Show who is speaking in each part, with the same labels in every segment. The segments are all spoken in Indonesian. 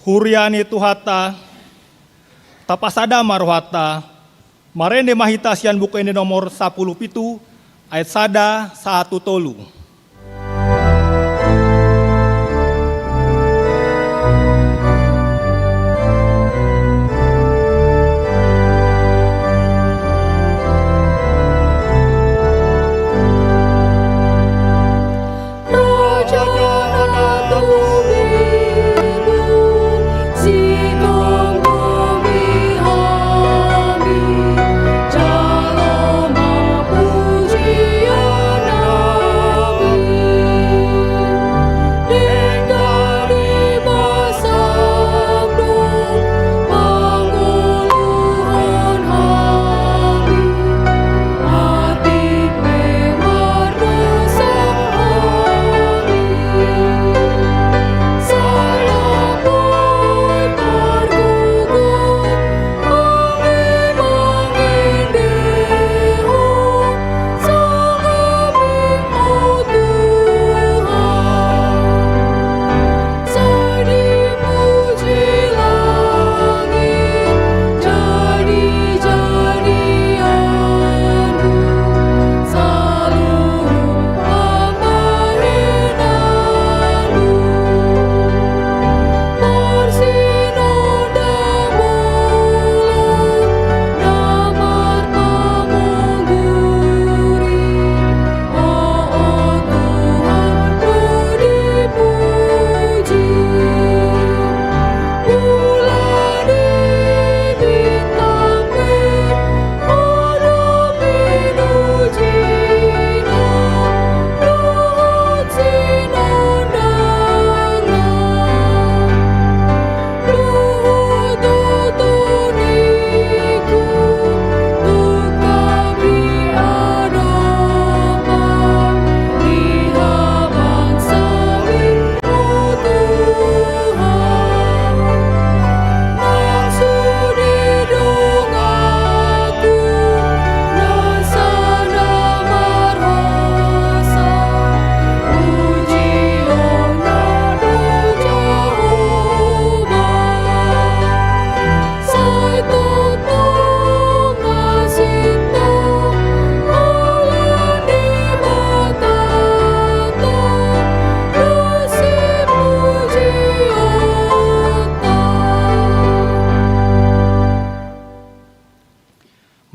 Speaker 1: Huriani Tuhata, tapasada marwata, marende mahita sian buku ini nomor 10 pitu, ayat sada 1 tolu.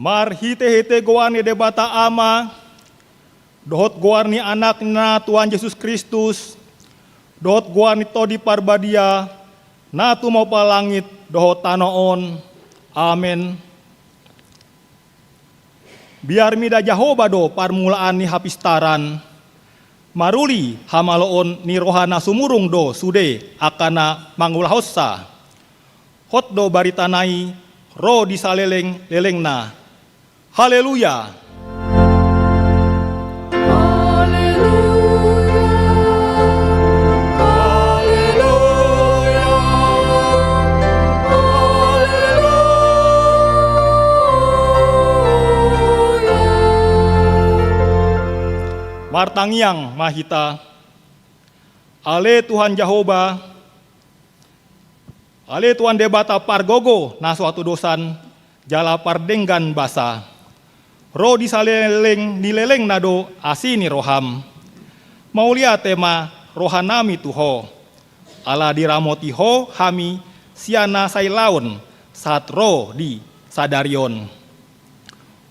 Speaker 1: Mar hite-hite goani debata ama, dohot goarni anakna Tuhan Yesus Kristus, dohot goarni todi parbadia, natu mau palangit, dohot tanoon, amen. Biar mida Jahoba do parmulaan ni hapistaran, maruli hamaloon ni rohana sumurung do sude akana mangulahossa, hot do baritanai roh disaleleng-lelengna. Haleluya. Martangiang mahita, ale Tuhan Jahoba, ale Tuhan debata pargogo na suatu dosan, jala pardenggan basa. Roh disaleleng nileleng nado asini roham. Maulia tema rohanami tuho. Ala diramoti ho hami siana sailaun saat roh di sadarion.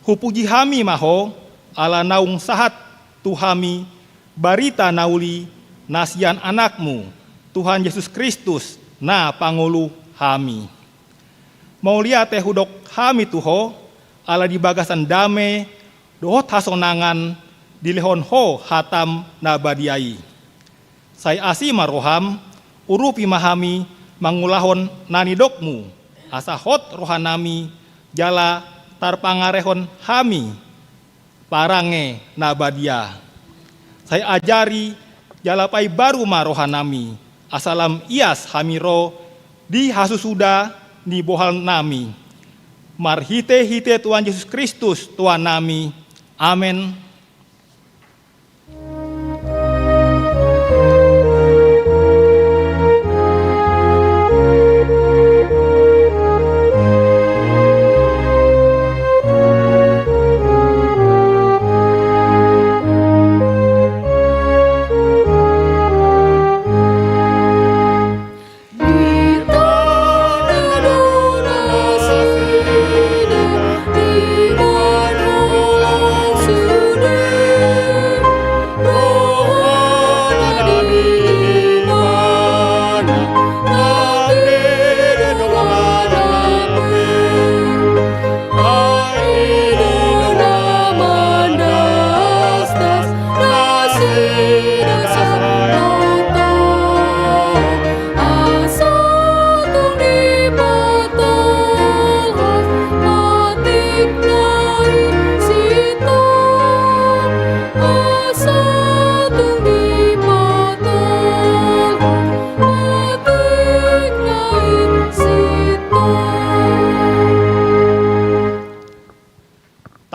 Speaker 1: Hupuji hami maho ala naung sahat tuhami barita nauli nasian anakmu Tuhan Yesus Kristus na pangulu hami. Maulia teh hudok hami tuho ala di bagasan dame dohot hasonangan dilehon ho hatam nabadiai. Sai asi maroham urupi mahami mangulahon nanidokmu asa hot rohanami jala tarpangarehon hami parange nabadia. Sai ajari jala pai baru marohanami asalam ias hamiro di hasusuda ni bohal nami. Marhite-hite Tuhan Yesus Kristus Tuhan nami. Amin.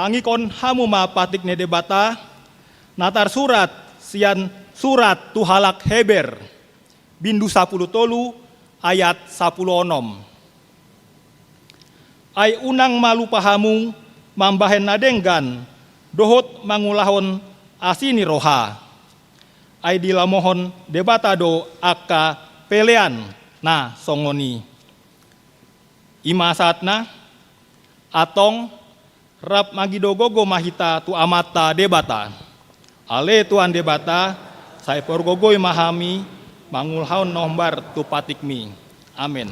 Speaker 1: mangikon hamu ma patik ne debata, natar surat sian surat tuhalak Heber, bindu 10 tolu ayat 10 onom. Ai unang malu pahamu mambahen nadenggan, dohot mangulahon asini roha. Ai dilamohon debata do aka pelean na songoni. Ima saatna atong rap magido gogo mahita tu amata debata. Ale tuan debata, saya porgogoi mahami, mangulhaun nombar tu patikmi. Amin.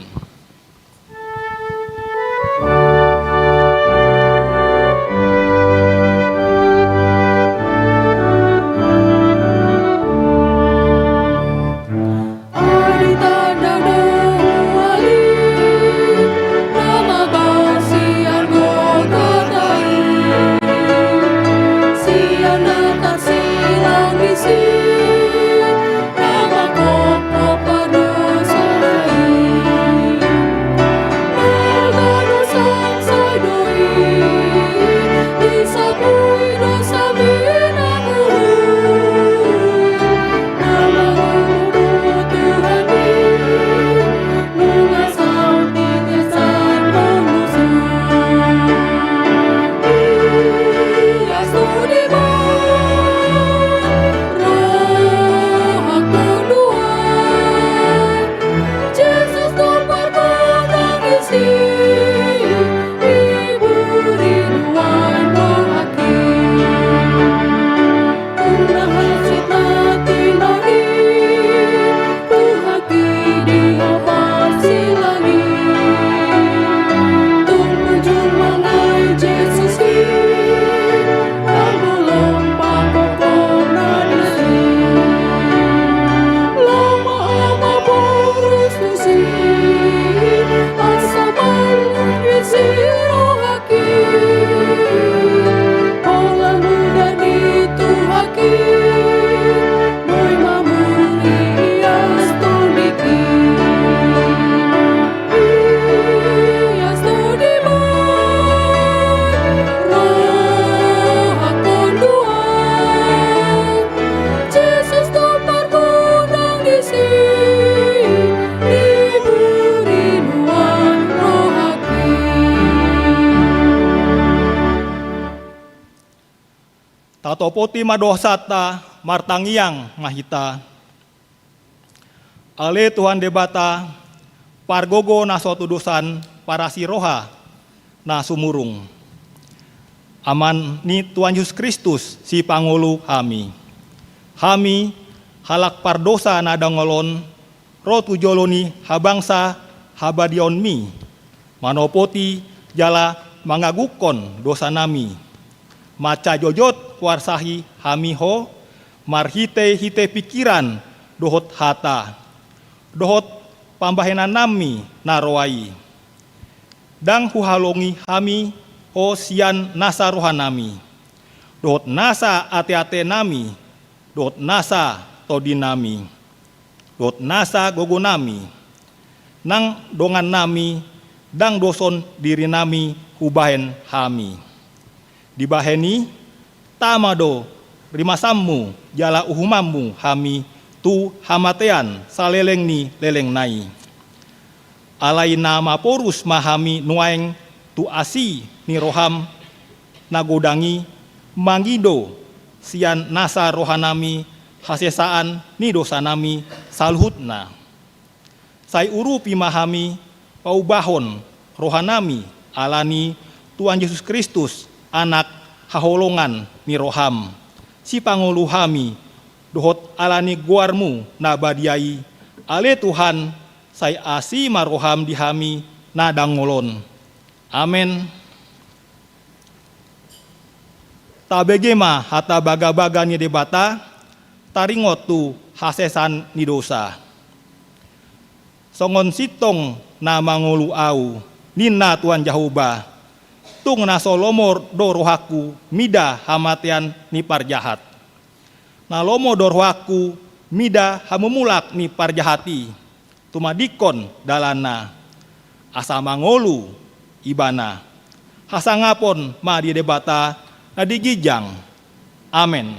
Speaker 1: Tatopoti madosata martangiang mahita. Ale Tuhan debata pargogo na suatu dosan para siroha na sumurung. Aman ni Tuhan Yesus Kristus si pangulu hami. Hami halak pardosa na dangolon rotu joloni habangsa habadion mi. Manopoti jala mangagukon dosa nami. Maca jojot warsahi hamiho, marhite hite pikiran dohot hata, dohot pambahenan nami narowai. Dang huhalongi hami ho sian nasa rohanami, dohot nasa ate-ate nami, dohot nasa todinami, dohot nasa gogo nami, nang dongan nami, dang doson diri nami hubahen hami. Dibaheni tamado rimasammu jala uhumammu hami tu hamatean saleleng ni leleng nai. Alai nama porus mahami nuaeng tu asi ni roham nagodangi mangido sian nasa rohanami hasesaan ni dosanami salhutna. Sai urupi mahami paubahon rohanami alani Tuhan Yesus Kristus anak haholongan ni roham, si pangulu hami, dohot alani guarmu nabadiai, ale Tuhan, say asi maroham dihami nadangolon. Amen. Tabegema hata baga-baga ni debata, taringot tu hasesan ni dosa. Songon sitong na mangulu au, nina Tuhan Jehovah, tung na solomor dorohaku mida hamatian ni parjahat. Na lomo dorohaku mida hamumulak ni parjahati. Tumadikon dalana. Asa mangolu ibana. Hasangapon ma di debata nadigijang. Amen.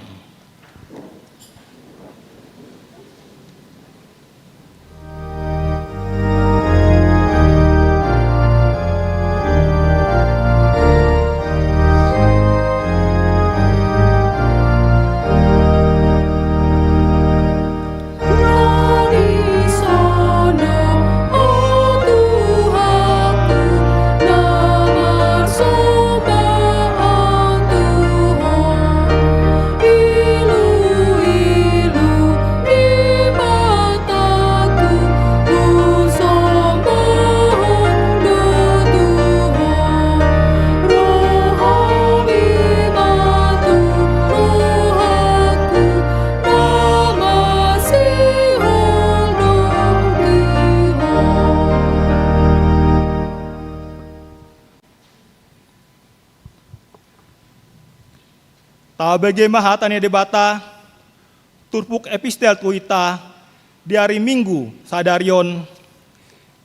Speaker 1: Tabege mahatane debata, turpuk epistel tuita, di hari Minggu sadarion,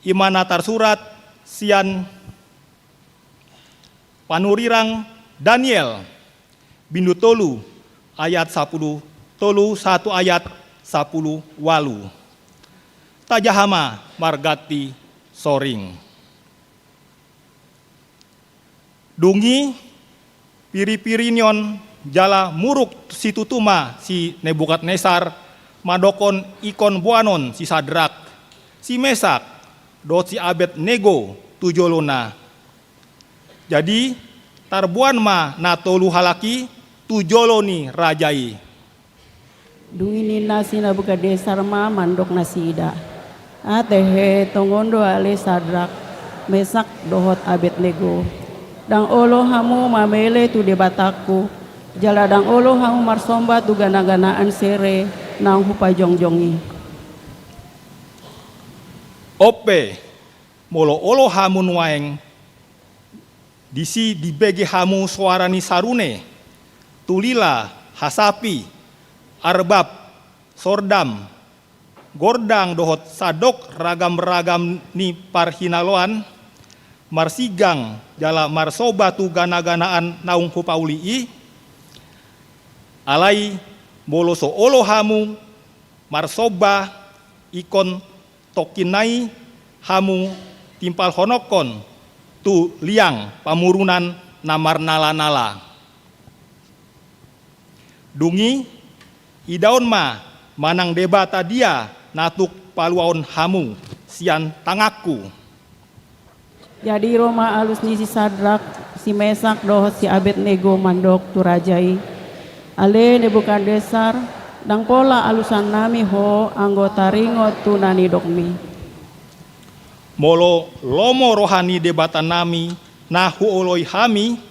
Speaker 1: imanatar surat, sian, panurirang Daniel, bindu tolu, ayat 10, tolu 1 ayat 10 walu. Tajahama margati soring. Dungi, piri-pirinyon, jala muruk si tutuma si Nebukadnesar, madokon ikon buanon si Sadrak, si Mesak, dot si Abednego tujolona. Jadi tarbuan ma na tolu halaki tujoloni rajai.
Speaker 2: Dungini nasi Nebukadnesar ma mandok nasida. Atehe tongondo ale Sadrak, Mesak dohot Abednego. Dang olo hamu mamele tu debataku. Jaladang olo hamu marsomba tu gana-ganaan sere nang hupa jongjongi.
Speaker 1: Ope molo olo hamu nuaeng disi dibege hamu suarani sarune tulila hasapi arbab sordam gordang dohot sadok ragam-ragam ni parhinaloan marsigang jala marsoba tu gana-ganaan naung hupaulii alai boloso olo hamu marsoba ikon tokinai hamu timpal honokon tu liang pamurunan namar nala-nala. Dungi idaon ma manang debata dia natuk paluaon hamu sian tangaku.
Speaker 2: Jadi Roma alus ni si Sadrak, si Mesak dohot si Abednego mandok tu rajai. Ale Nebukadnesar, dang pola alusan nami ho anggota ringo tu nani dokmi.
Speaker 1: Molo lomo rohani debatan nami nahu oloi hami,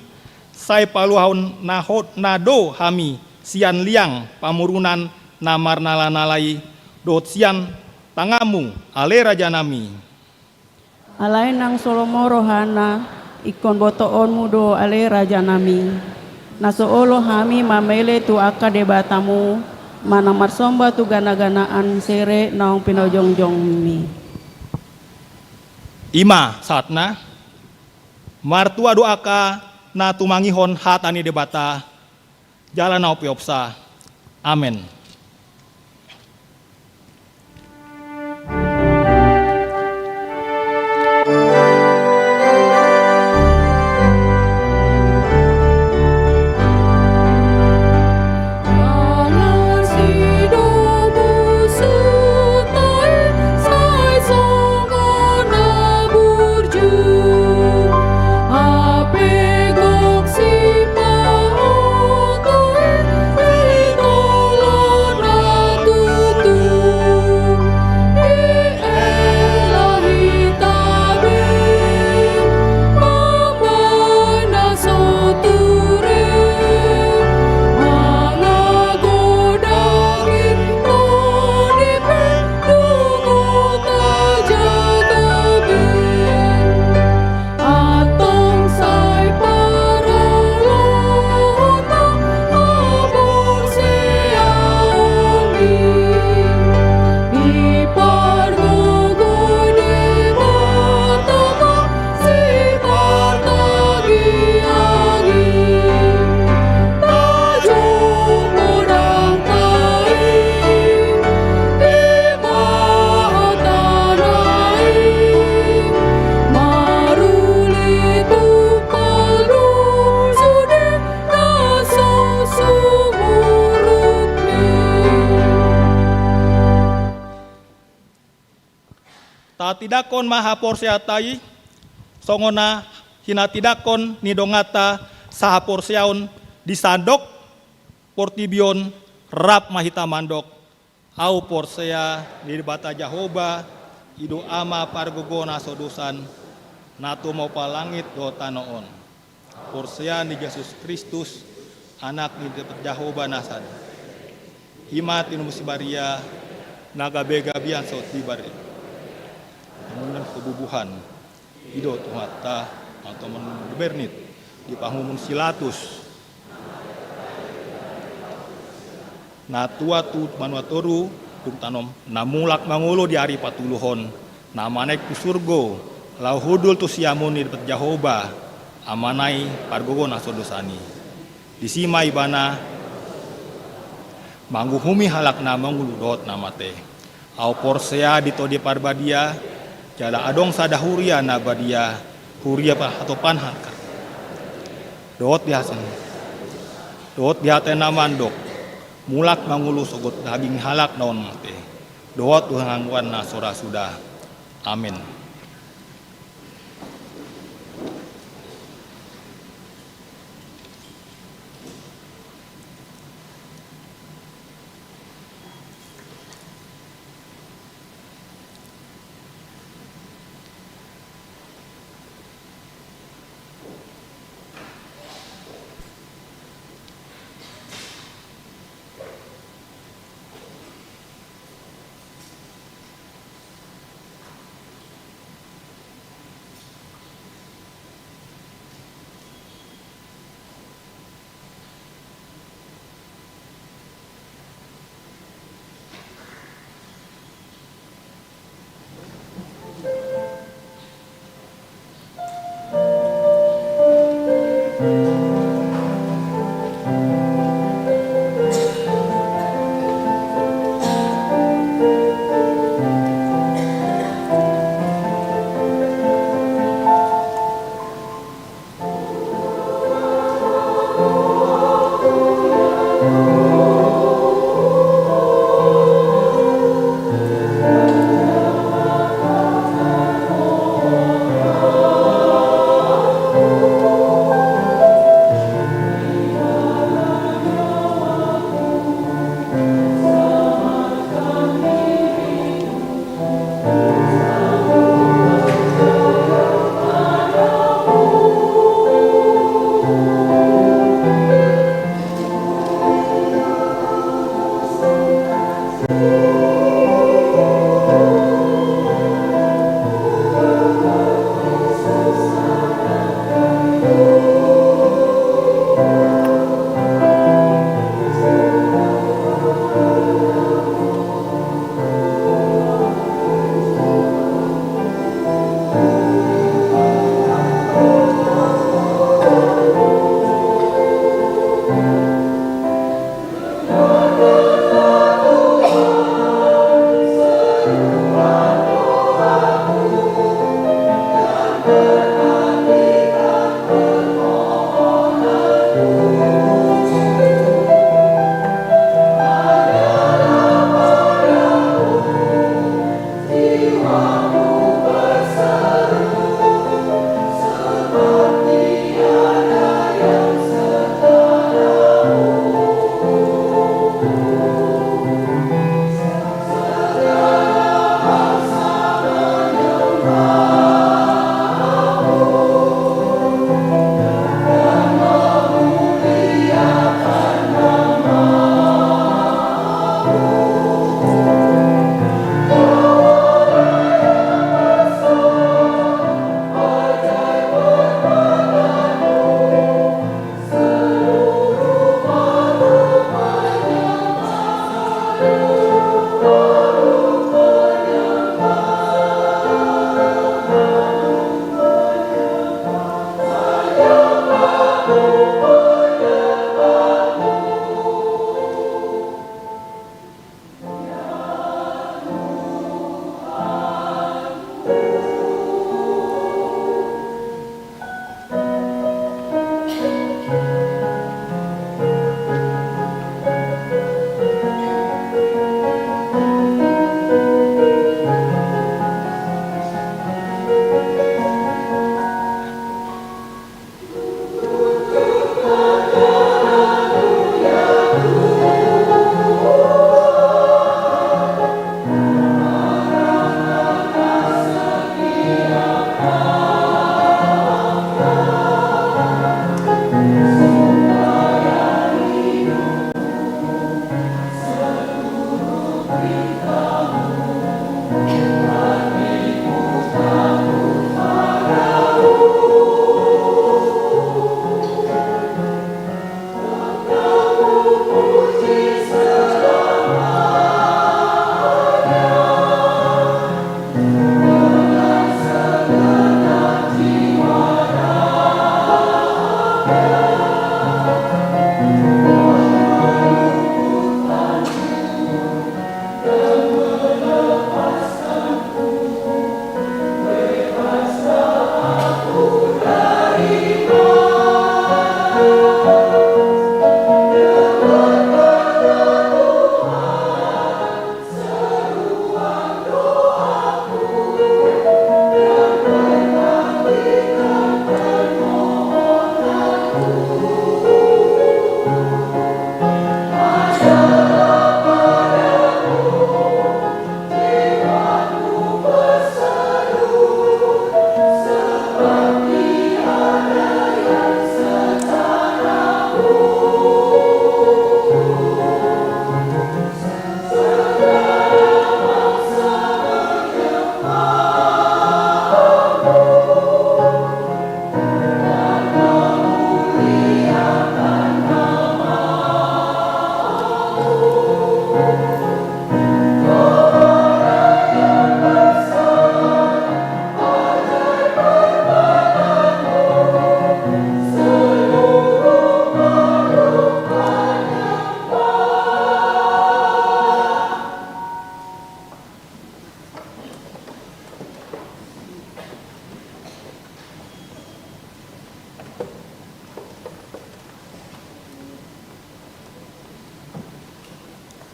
Speaker 1: sai paluaon nahot nado hami sian liang pamurunan namar nala-nalai dot sian tangamu ale raja nami.
Speaker 2: Alai nang Solomo rohana ikon botoon mudo ale raja nami. Naso olo hami mamele tu aka debatamu manang marsomba tu gana-ganaan sere naung pinojong-jong mi.
Speaker 1: Ima saatna martua doaka na tumangihon hatani debata jalan nau piopsa. Amen.
Speaker 3: Apegok si paotoy, itola
Speaker 1: ta tidakon maha porseatai songona hina tidakon nidongata saha porseaun disandok portibion rap mahita mandok au porsea di bata Jahoba idu ama pargogona sodusan natu mau palangit do tanoon porsea ni Yesus Kristus anak ni Jahoba nasad himat inu musibaria naga bega bian so tibari kemudian kebubuhan ido tuhata atau menbernit di pangumun silatus na tua tu manuatoru tung tanom namulak mangulu di hari patuluhon namanek tu surgo lau hudul tu siamun di dapat Jahoba amanai pargogo nasodosani disima ibana mangguhumi halak na mangulu dot namate au porsea dito di parbadia jala adong sadahuria na badia huria pa atau panhan dot bihaten namandok mulak mangulu sogot daging halak naon mate doa Tuhan ngangguan nasora sudah amin.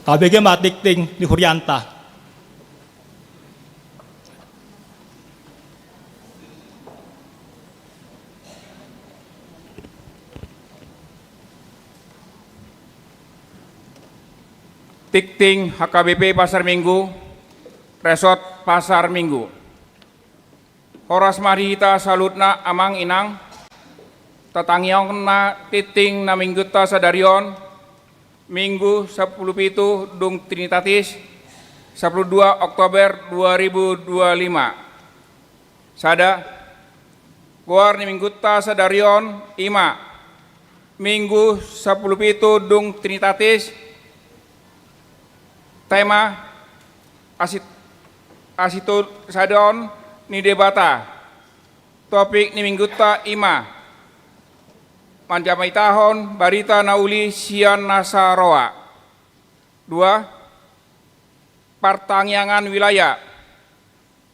Speaker 1: KBG Matikting di Hurianta.
Speaker 3: Tikting HKBP Pasar Minggu, Resort Pasar Minggu. Horas marihita salutna amang inang, tatangiongna titing na mingguta sadarion, Minggu 10 pitu dung Trinitatis, 12 Oktober 2025. Sada, guar ni mingguta sadarion, ima, Minggu 10 pitu dung Trinitatis, tema asitu sadon ni debata, topik ni mingguta ima, manjamai tahun barita nauli sian nasaroa. 2. Pertangyangan wilayah.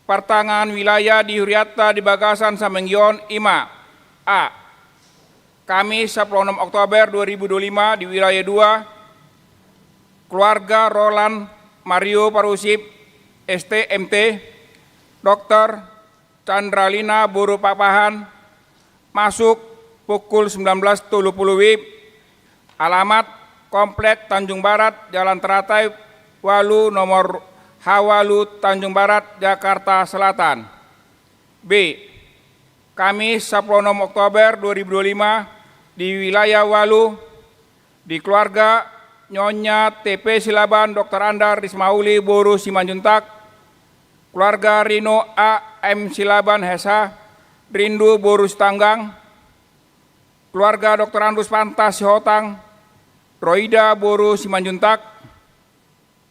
Speaker 3: Pertangan wilayah di Huriata di Bagasan Samenggion ima. A. Kamis 16 Oktober 2025 di wilayah 2. Keluarga Roland Mario Parusip, STMT, Dr. Chandralina Buru Papahan, masuk pukul 19.30 WIB, alamat Komplek Tanjung Barat, Jalan Teratai, Walu, nomor Hawalu, Tanjung Barat, Jakarta Selatan. B. Kamis 16 Oktober 2025 di wilayah Walu, di keluarga Nyonya TP Silaban Dr. Andar Rismauli Boru Simanjuntak, keluarga Rino A. M. Silaban Hesa Rindu Boru Stanggang, keluarga Dr. Andus Pantas Sihotang Roida Boru Simanjuntak,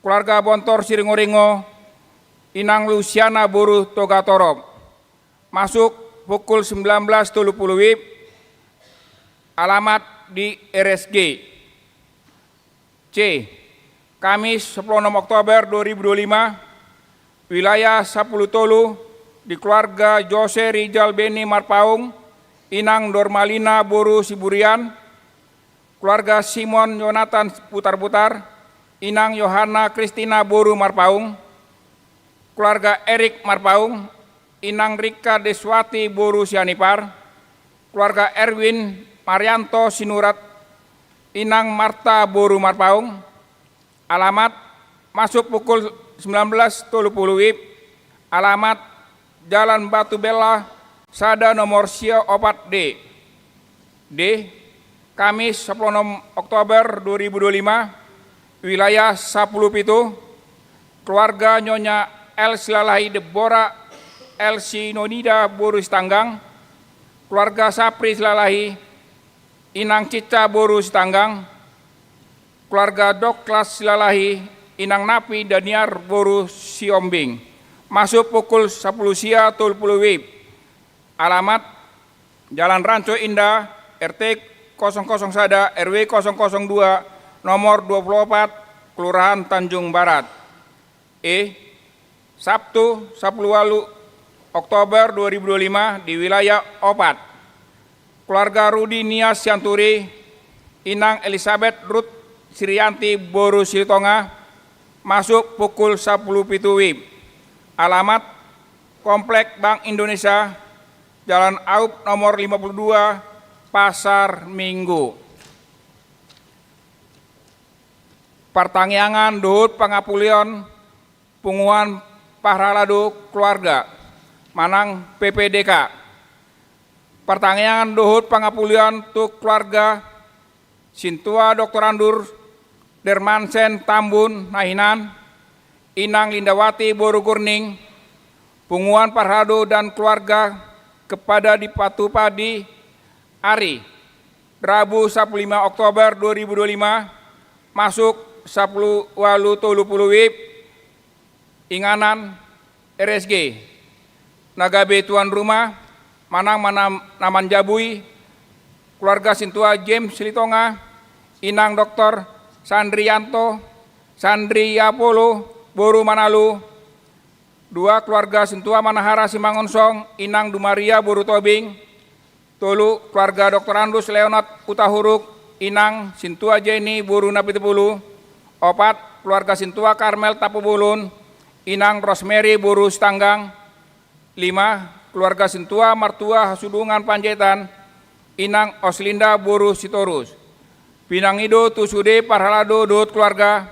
Speaker 3: keluarga Bontor Siringoringo Inang Luciana Boru Togatorob, masuk pukul 19.30 WIB, alamat di RSG. C. Kamis 16 Oktober 2025, wilayah 10 Tolu, di keluarga Jose Rizal Beni Marpaung, Inang Dormalina Boru Siburian, keluarga Simon Yonatan Putar-Putar, Inang Yohana Kristina Boru Marpaung, keluarga Erik Marpaung, Inang Rika Deswati Boru Sianipar, keluarga Erwin Marianto Sinurat, Inang Marta Boru Marpaung, alamat masuk pukul 19.30 WIB, alamat Jalan Batu Bela, Sada nomor Sia Opat D. D. Kamis 16 Oktober 2025, wilayah 10 Pitu, keluarga Nyonya El Silalahi Debora El Sinonida Boru Stanggang, keluarga Sapri Silalahi Inang Cica Boru Stanggang, keluarga Doklas Silalahi Inang Napi Daniar Boru Siombing, masuk pukul 10 sia 30 WIB, alamat Jalan Ranco Indah, RT 00 Sada, RW 002, nomor 24, Kelurahan Tanjung Barat. E. Sabtu 10 Oktober 2025 di wilayah Opat, keluarga Rudi Nias Sianturi, Inang Elizabeth Ruth Sirianti Boru Silitonga, masuk pukul 10 pitu WIB, alamat Komplek Bank Indonesia, Jalan Aup nomor 52, Pasar Minggu. Pertangyangan Duhut Pangapulion, Punguan Pahraladu Keluarga, Manang PPDK. Pertangyangan Duhut Pangapulian tu keluarga Sintua Dr. Andur Dermansen Tambun Nahinan, Inang Lindawati Boru Gurning, Punguan Parhado dan keluarga kepada di Patu Padi Ari, Rabu 15 Oktober 2025, masuk 10 Walu 30 WIB, Inganan RSG, Nagabe tuan rumah, Manang Naman Jabui, keluarga Sintua James Silitonga, Inang Dr. Sandrianto, Sandri Apolo, Boru Manalu. 2. Keluarga Sintua Manahara Simangonsong, Inang Dumaria Boru Tobing. 3. Keluarga Dr. Andus Leonard Utahuruk, Inang Sintua Jenny Boru Napitepulu. 4. Keluarga Sintua Karmel Tapubulun, Inang Rosemary Buru Stanggang. 5. Keluarga Sintua Martua Hasudungan Panjaitan, Inang Oslinda Buru Sitorus. Pinangido Tusude Parhalado Dut keluarga,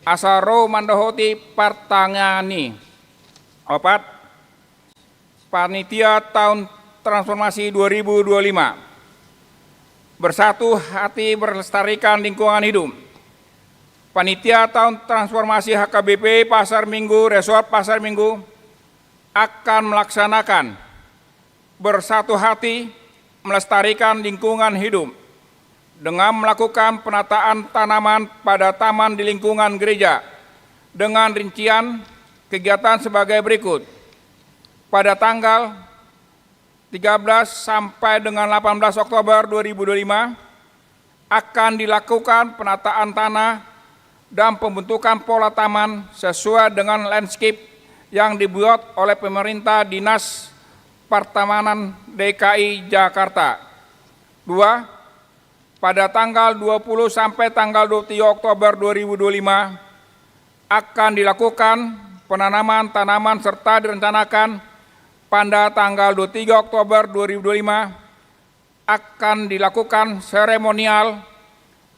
Speaker 3: Asaro Mandahoti Partangani. 4. Panitia Tahun Transformasi 2025. Bersatu hati melestarikan lingkungan hidup. Panitia Tahun Transformasi HKBP Pasar Minggu, Resort Pasar Minggu akan melaksanakan bersatu hati melestarikan lingkungan hidup dengan melakukan penataan tanaman pada taman di lingkungan gereja dengan rincian kegiatan sebagai berikut. Pada tanggal 13 sampai dengan 18 Oktober 2025 akan dilakukan penataan tanah dan pembentukan pola taman sesuai dengan landscape yang dibuat oleh pemerintah Dinas Pertamanan DKI Jakarta. 2. Pada tanggal 20 sampai tanggal 23 Oktober 2025 akan dilakukan penanaman tanaman serta direncanakan pada tanggal 23 Oktober 2025 akan dilakukan seremonial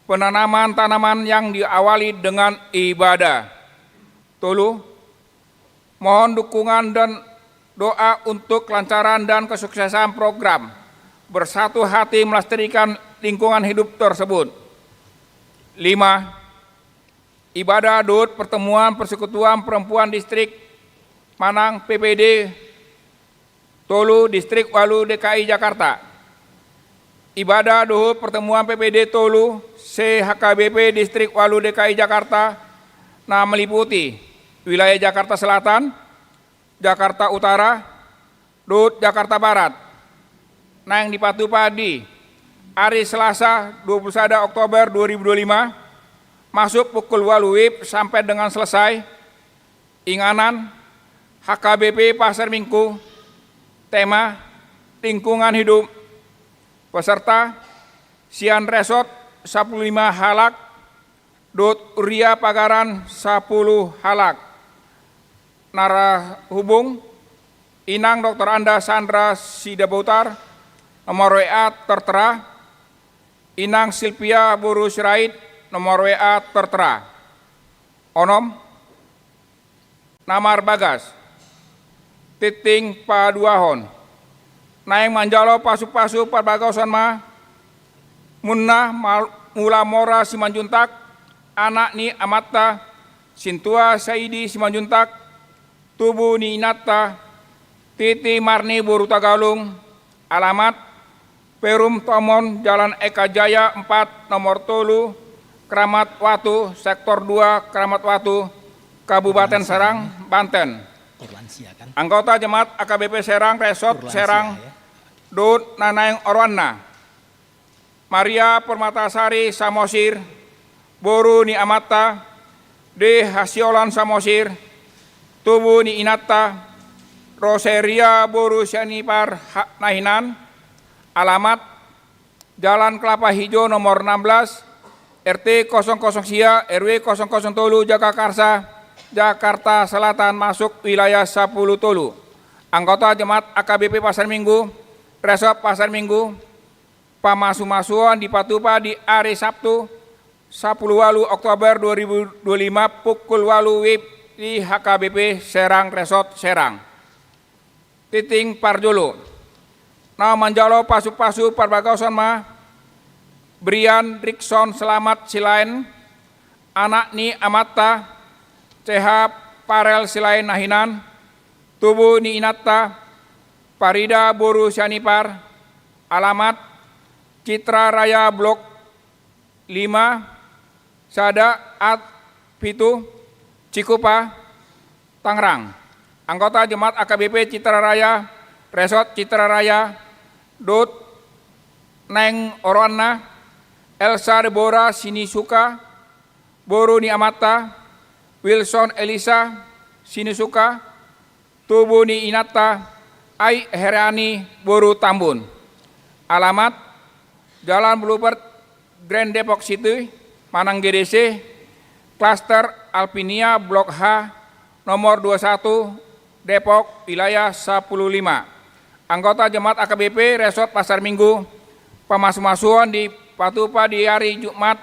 Speaker 3: penanaman tanaman yang diawali dengan ibadah. Tolu, mohon dukungan dan doa untuk kelancaran dan kesuksesan program bersatu hati melestarikan lingkungan hidup tersebut. 5. Ibadah DUT Pertemuan Persekutuan Perempuan Distrik Manang PPD Tolu Distrik Walu DKI Jakarta. Ibadah DUT Pertemuan PPD Tolu CHKBP Distrik Walu DKI Jakarta meliputi wilayah Jakarta Selatan, Jakarta Utara, DUT Jakarta Barat. Nang dipatu padi hari Selasa 21 Oktober 2025 masuk pukul 8 WIB sampai dengan selesai. Inganan HKBP Pasar Minggu, tema lingkungan hidup, peserta Sian Resort 15 halak, DUT Uria Pagaran 10 halak. Nara hubung Inang Dr. Anda Sandra Sidabutar, nomor WA tertera. Inang Silvia Buru Sirait, nomor WA tertera. Onom Namar Bagas Titing Paduahon Naeng Manjalo Pasu-pasu Parbagasan Ma Munna Mula Mora Simanjuntak, anak ni Amata Sintua Saidi Simanjuntak, tubuh ni Inata Titi Marni Buru Tagalung, alamat Perum Tomon Jalan Eka Jaya 4 nomor Tolu, Kramat Watu, Sektor 2, Kramat Watu, Kabupaten Serang, Banten. Anggota Jemaat AKBP Serang, Resort Serang, DUT Nanaeng Orwana, Maria Permatasari Samosir, Boru ni Amata, De Hasiolan Samosir, Tubuh ni Inata, Roseria Boru Sianipar Nahinan, alamat Jalan Kelapa Hijau nomor 16, RT 00 Sia, RW 007 Jagakarsa, Jakarta Selatan, masuk wilayah 10 Tolu. Anggota Jemaat AKBP Pasar Minggu, Resort Pasar Minggu, pamasu-masuan di Patupa di hari Sabtu 10 Oktober 2025 pukul 8 WIB di HKBP Serang Resort Serang. Titing Parjolo. Nama Manjalo Pasu-pasu Parbagasan Ma Brian Rickson Selamat Silain, anak ni Amata CH Parel Silain Nahinan, tubuh ni Inata Parida Boru Sianipar, alamat Citra Raya Blok 5, Sada At Pitu, Cikupa, Tangerang. Anggota Jemaat AKBP Citra Raya, Resort Citra Raya, DUT Neng Orwana, Elsa Deborah Sinisuka, Boru ni Amata, Wilson Elisa Sinisuka, tubuh ni Inata, Ai Herani Boru Tambun. Alamat Jalan Bluebird Grand Depok City, Manang GDC, Klaster Alpinia Blok H nomor 21 Depok wilayah 15. Anggota Jemaat AKBP Resort Pasar Minggu pemasuk-masukan di Patupa di hari Jumat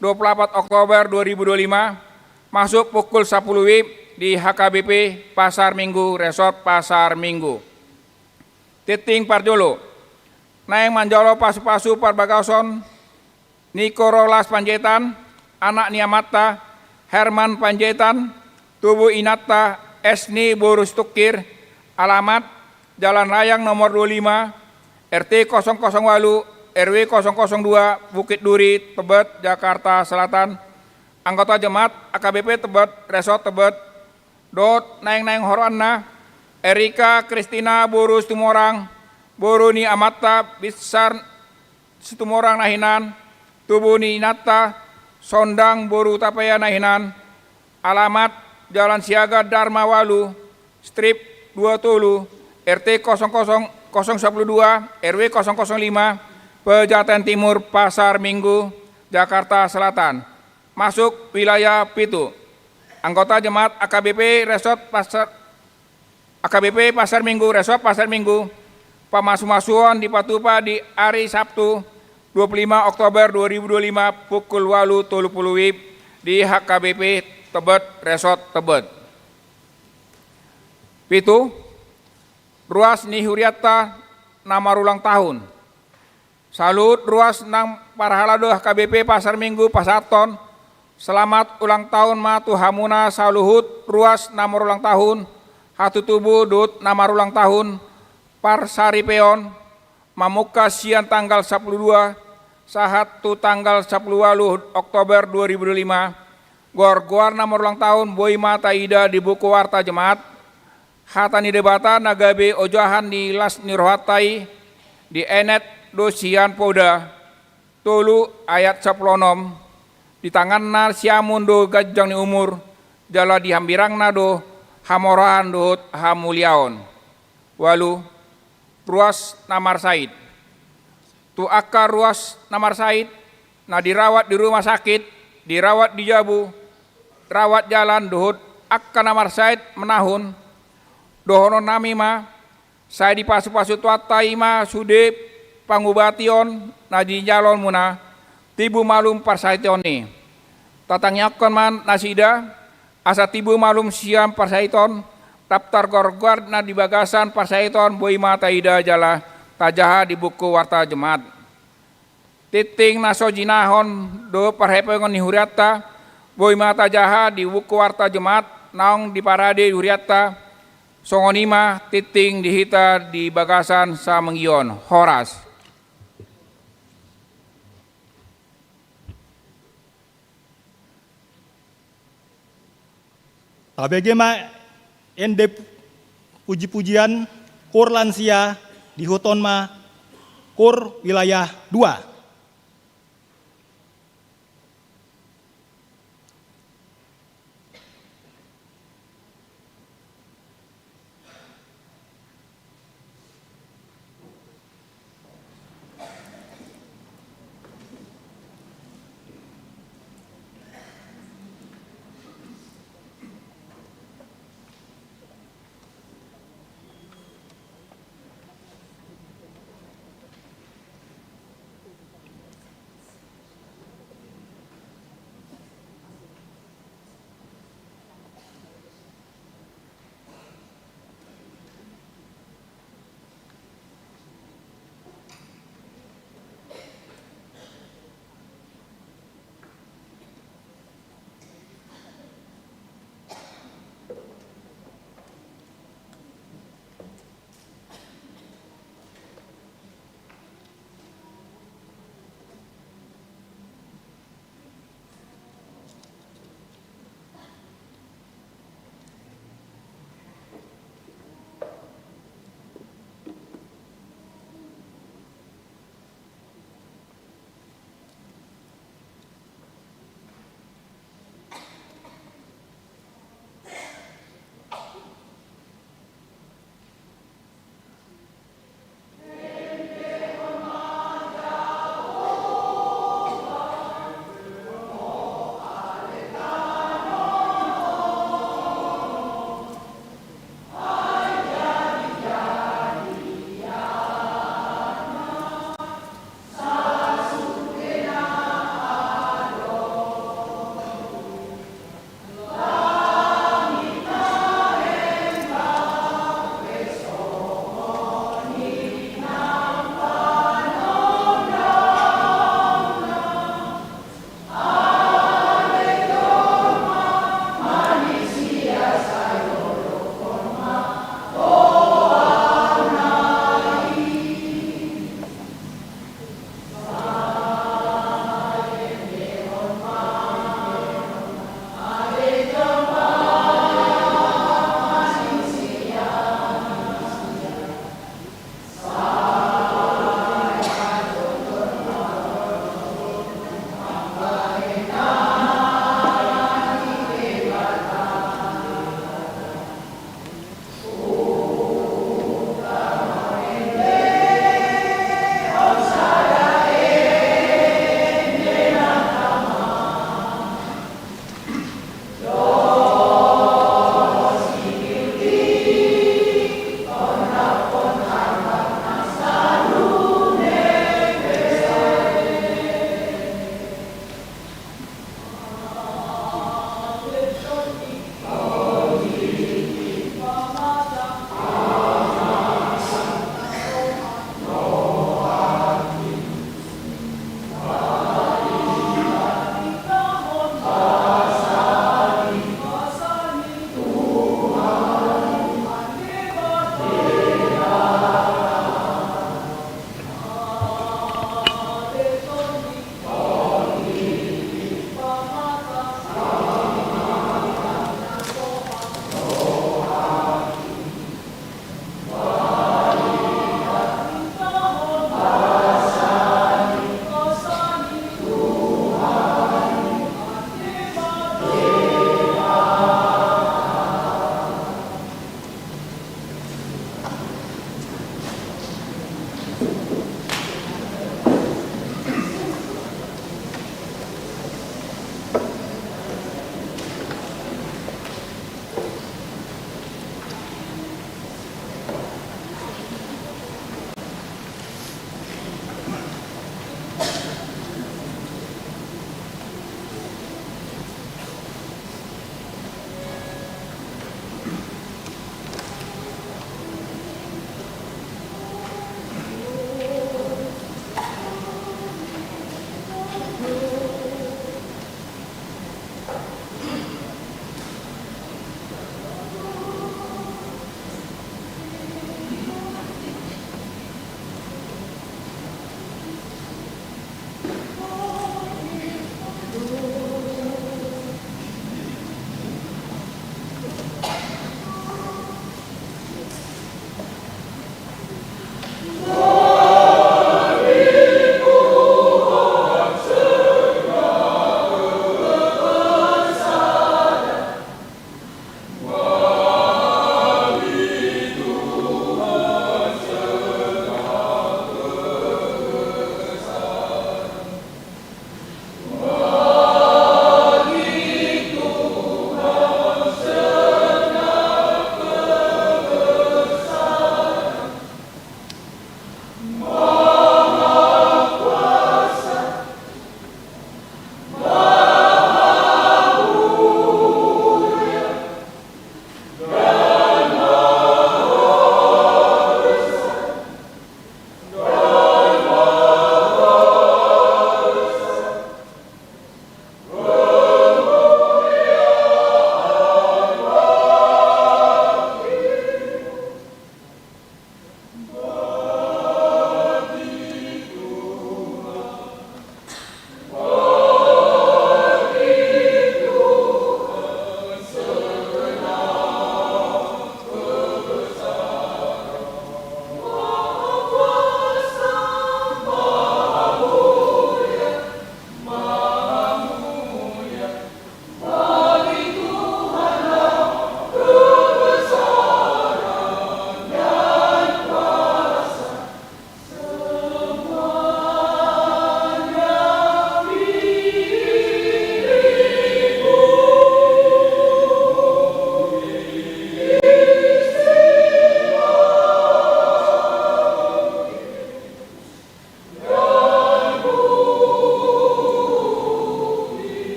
Speaker 3: 24 Oktober 2025 masuk pukul 10 WIB di HKBP Pasar Minggu Resort Pasar Minggu. Titing Parjolo Naeng Manjolo Pasu-Pasu Parbagason Niko Rolas Panjaitan Anak Niamata Herman Panjaitan Tubuh Inata Esni Borus Tukir. Alamat Jalan Layang nomor 25 RT 008 RW 002 Bukit Duri Tebet Jakarta Selatan. Anggota Jemaat AKBP Tebet Resort Tebet Dot Naeng Horanna Erika Kristina Borus Tumorang Boruni Amata Bisar Situmorang Nahinan Tubuni Nata Sondang Boru Tapaya Nahinan. Alamat Jalan Siaga Dharma Walu Strip 2 Tulu RT 00012 RW 005 Pejaten Timur Pasar Minggu Jakarta Selatan. Masuk wilayah Pitu. Anggota Jemaat AKBP Pasar Minggu Resort Pasar Minggu pemasuk-masukan di Patupa di hari Sabtu 25 Oktober 2025 pukul 8.30 WIB di HKBP Tebet Resort Tebet. Pitu Ruas Nihuriata nama ulang tahun. Salut Ruas Nang Parhalado HKBP Pasar Minggu Pasaton. Selamat ulang tahun Matu Hamuna Saluhut Ruas nomor ulang tahun. Hatu Tubuh Dut nama ulang tahun. Parsari Peon Mamuka Sian tanggal 12 Sahat tu tanggal 10 Oktober 2005. Gor nomor ulang tahun Boy Mata Ida di buku Warta Jemaat. Hatani Debata Nagabe Ojahan di Las Nirwatai di Enet Dosian Poda Tulu ayat 10 di tangan na siamundo gajang ni umur jala di hambirang nado hamorahan dohut hamuliaon. Walu Ruas Namar Said tu akar Ruas Namar Said na dirawat di rumah sakit, dirawat di Jabu, rawat jalan dohut akka Namar Said menahun dohono namima saya di pasu-pasu tuatai ma sude pangubation na di jalon muna tibu malum parsaitoni tatangyakan man nasida asa tibu malum siam parsaiton daftar gorgor na di bagasan parsaiton Boy Mata Ida jala tajaha di buku Warta Jemaat. Titing naso jinahon do parhepengon ni huriata Boy Mata jaha di buku Warta Jemaat naong di parade huriata songonima titing dihita di bagasan sa menggion Horas.
Speaker 1: Abegema ende puji-pujian kur lansia di Hutonma kur wilayah 2.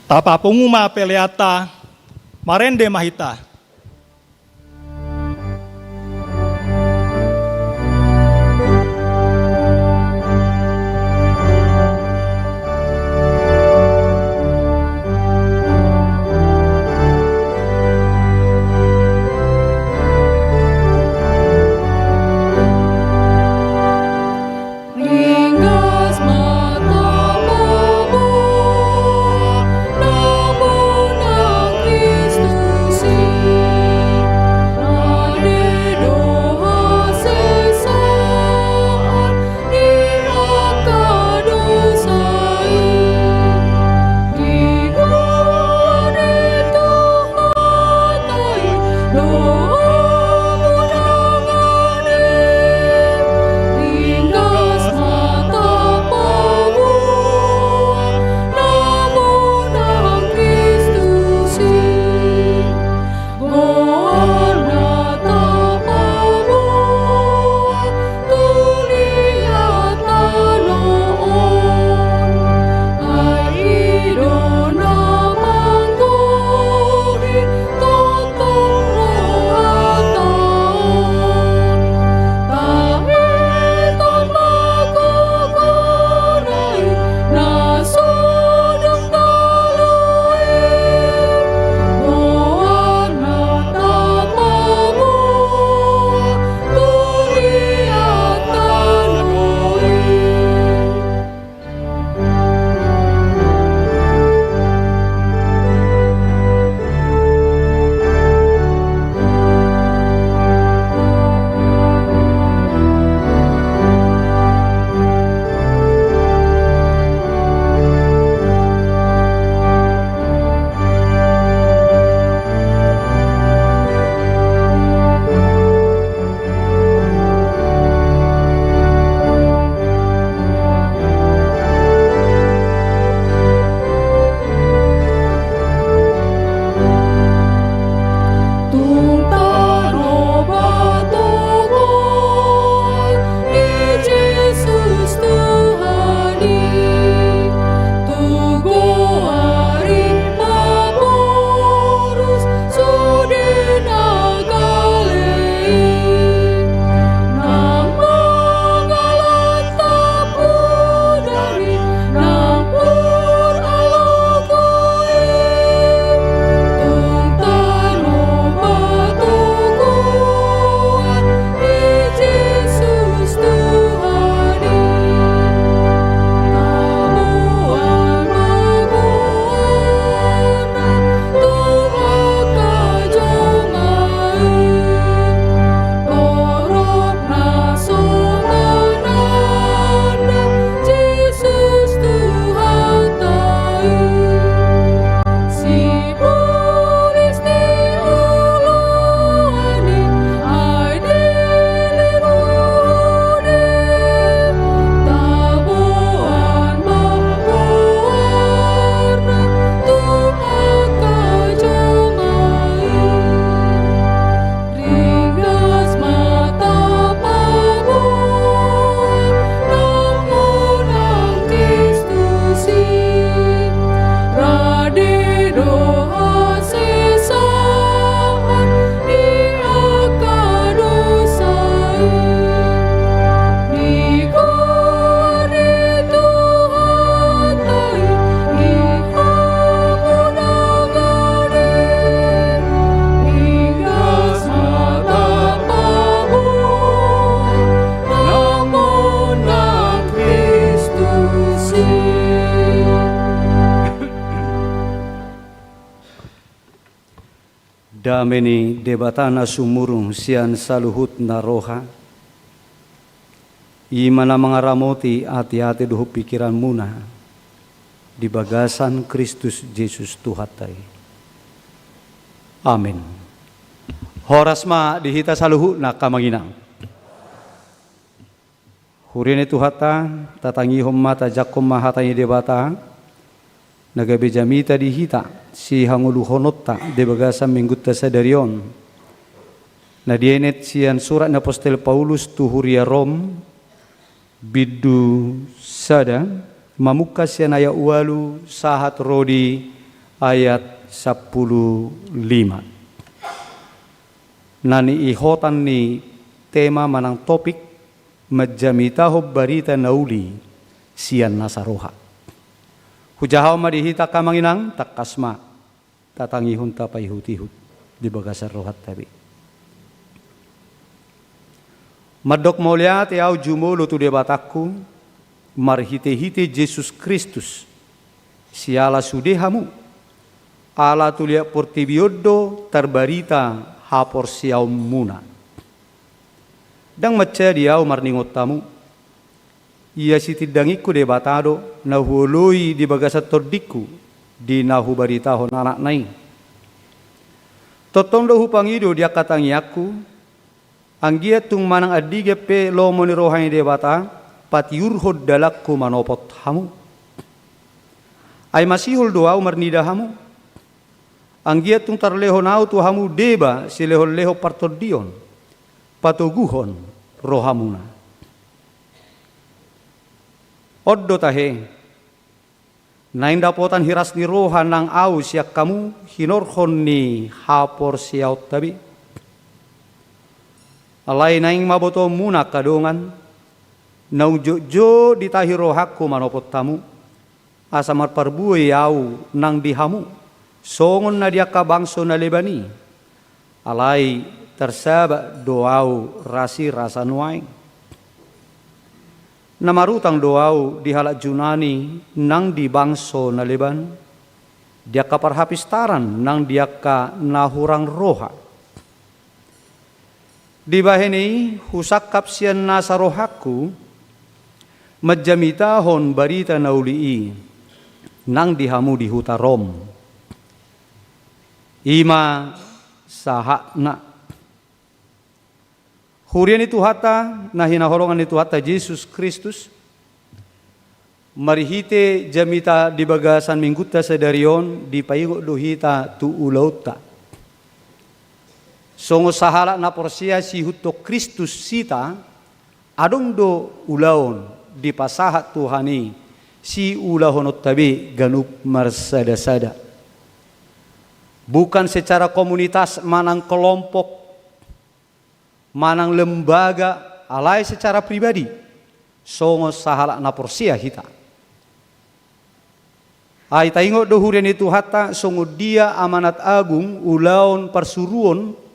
Speaker 1: Tapa penguma peleata, marende mahita.
Speaker 4: Dameni debatana sumurung sian saluhut naroha. Imana mengaramoti hati-hati duhu pikiran muna di bagasan Kristus Yesus Tuhatai. Amin. Horasma dihita saluhu nakamanginang. Hurine Tuhata tatangi hommata jakom mahatanya debata nagabe jamita dihita si hangulu honotta de bagasa minggutta sadarion. Nadienet sian surat na Apostel Paulus tuhuria Rom bidu sada mamuka sian aya ualu sahat rodi ayat 15. Nani ihotan ni tema manang topik majamitaho barita nauli sian nasaroha. Hujahaw madihita kamanginang takasma tatangihun tapayhutihut di bagasar rohat tabi. Madok mulia tiaw jumulo tu debataku marhite-hite Jesus Kristus siala sudehamu ala tulia portibiodo terbarita hapor siaw muna. Dang maca diaw marningot tamu ia si tidangiku debatado nahuloi di bagasat tordiku di nahu baritahon anak nai. Totondo hupangido dia katangi aku anggia tung manang adiga pe lo monirohai debata patiurhod dalakku manopot hamu. Ay masihul doaw marnida hamu. Anggia tung tarleho nau tu hamu deba sileho-leho partodion patuguhon rohamuna. Oddo tahe nain dapotan hiras ni roha nang au siak kamu hinorhon ni hapor siaut tabi. Alai naing maboto muna kadongan naung jojo ditahi rohaku manopot tamu asamar parbuai au nang dihamu songon na dia kabangso na lebani alai tersaba doau rasi rasa nuaing namarutang doau dihalak junani nang di bangso na leban dia kaparhapistaran nang dia ka nahurang roha. Di bahini husak kapsian nasarohaku majamitahon barita naulii nang dihamu di huta Rom. Ima sahakna hurian itu hata nahinahorongan itu hata Yesus Kristus marihite jamita di bagasan mingguta sedarion di paigo dohita tu ulauta. Songo sahala na porsia si huto Kristus sita adong do ulaon di pasahat Tuhani si ulahonot tabi ganup marsada-sada. Bukan secara komunitas manang kelompok, manang lembaga, alai secara pribadi. Songo sahala na porsia hita. Ay taingo do hurian itu hata songo dia amanat agung ulaon persuruon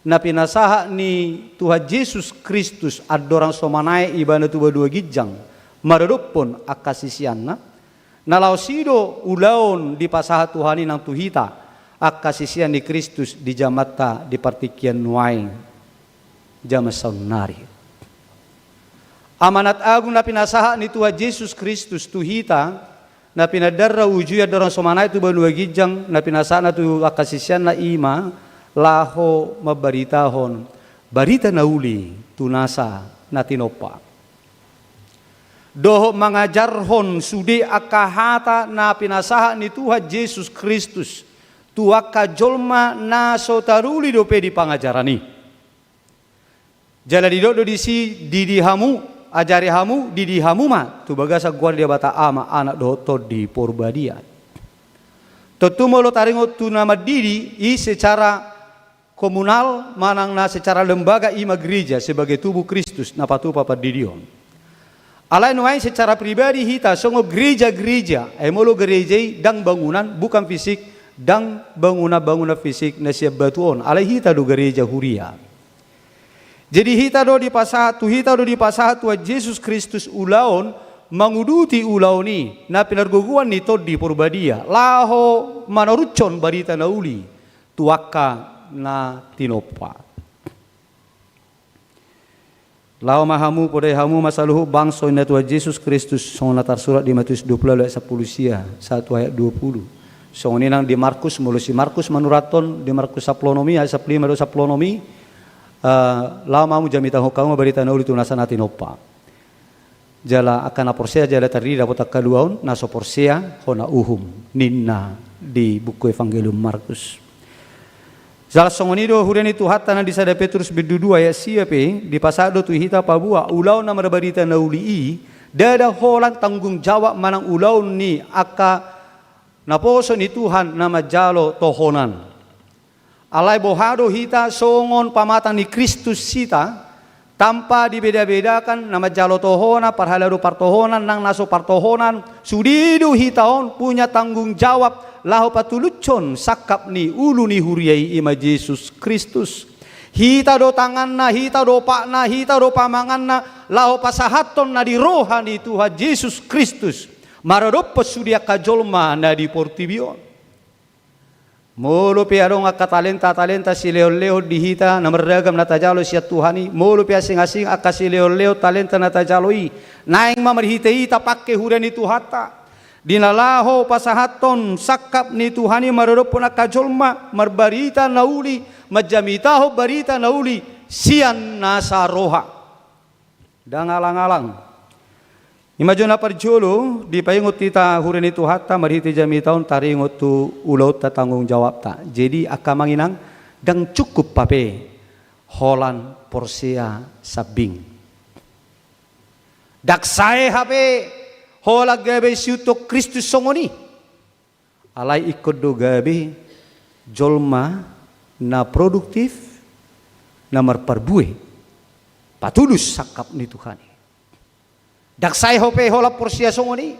Speaker 4: na pinasaha ni Tuhan Yesus Kristus adorang somanay iba na tuba dua gijang maradopon akasisianna nalausido ulaon di pasaha Tuhani nang tuhita akasisian ni Kristus di jamata di partikian nuaing jamasaun nari. Amanat agung na pinasaha ni Tuhan Yesus Kristus tuhita na pinadarra ujuya dorang somanay tuba dua gijang na pinasaha na tu akasisian na ima laho mabaritahon barita nauli tunasa natinopa doho mangajarhon sude akahata na pinasaha ni Tuhan Yesus Kristus tuaka jolma na sotaruli dope di pangajarani jala didodo disi didihamu ajari hamu didihamu ma tu bagasa guardia bata ama anak doho di porbadia totumo lo taringo tu nama didi i secara komunal manang na secara lembaga ima gereja sebagai tubuh Kristus na patu papa didion. Alai nuai secara pribadi hita songo gereja-gereja emolo gereja dang bangunan bukan fisik dang bangunan fisik na siap batuon. Alai hita do gereja huria. Jadi hita do di pasahat Tuhan Yesus Kristus ulaon manguduti ulaoni na pinarguguan ni todi porbadia laho manarucon barita nauli tuaka na tinopa. Lao mahamu podai hamu masaluhu bangso ina Tuhan Yesus Kristus song natar surat di Matius 20 ayat 10 sia 1 ayat 20. Song ninang di Markus mulusi Markus manuraton di Markus saplonomi ayat 15 do saplonomi lao mahamu jamita hokamu barita nauli tunasa na tinopa. Jala akan aporsea jala terdiri dapat kaduaun naso porsea hona uhum ninna di buku Evangelium Markus. Salah songonido hurian itu hatana di sada Petrus berdua ayat siape di pasado tu hita pabua ulau nama barita nauli dada holan tanggung jawab manang ulau ni aka naposo ni Tuhan na majalo tohonan. Alay bohado hita songon pamatang ni Kristus sita, tanpa dibeda-bedakan nama jalo tohona parhalado partohonan nang naso partohonan sudidu hitaon punya tanggung jawab lahu patulucon sakap ni ulu ni huriai ima Yesus Kristus. Hita do tanganna, hita do pakna, hita do pamanganna lahu pasahaton na di rohani Tuhan Yesus Kristus maradoppo sudia kajolma na di portibion. Mulu piadong akka talenta si leo di hita na meragam na tajalo siya Tuhani. Mulu pia asing-asing akka si leo talenta na tajaloi. Naing mamarhite hita pakke huran ni Tuhata. Dinalaho pasahaton sakap ni Tuhani marodopo na kajolma marbarita na uli majamitaho barita na uli siyan nasa roha. Dangalang-alang. Imajo na parjolo di paingot tita hurin itu hatta marhiti jami taon taringot tu ulaut ta tanggung jawab ta. Jadi akka manginang dang cukup pape holan porsia sabing. Daksae hape hola gabe siuto Kristus songoni. Alai ikut do gabe jolma na produktif na marparbue patulus sakap ni Tuhani. Daksai hope hola porsia songoni.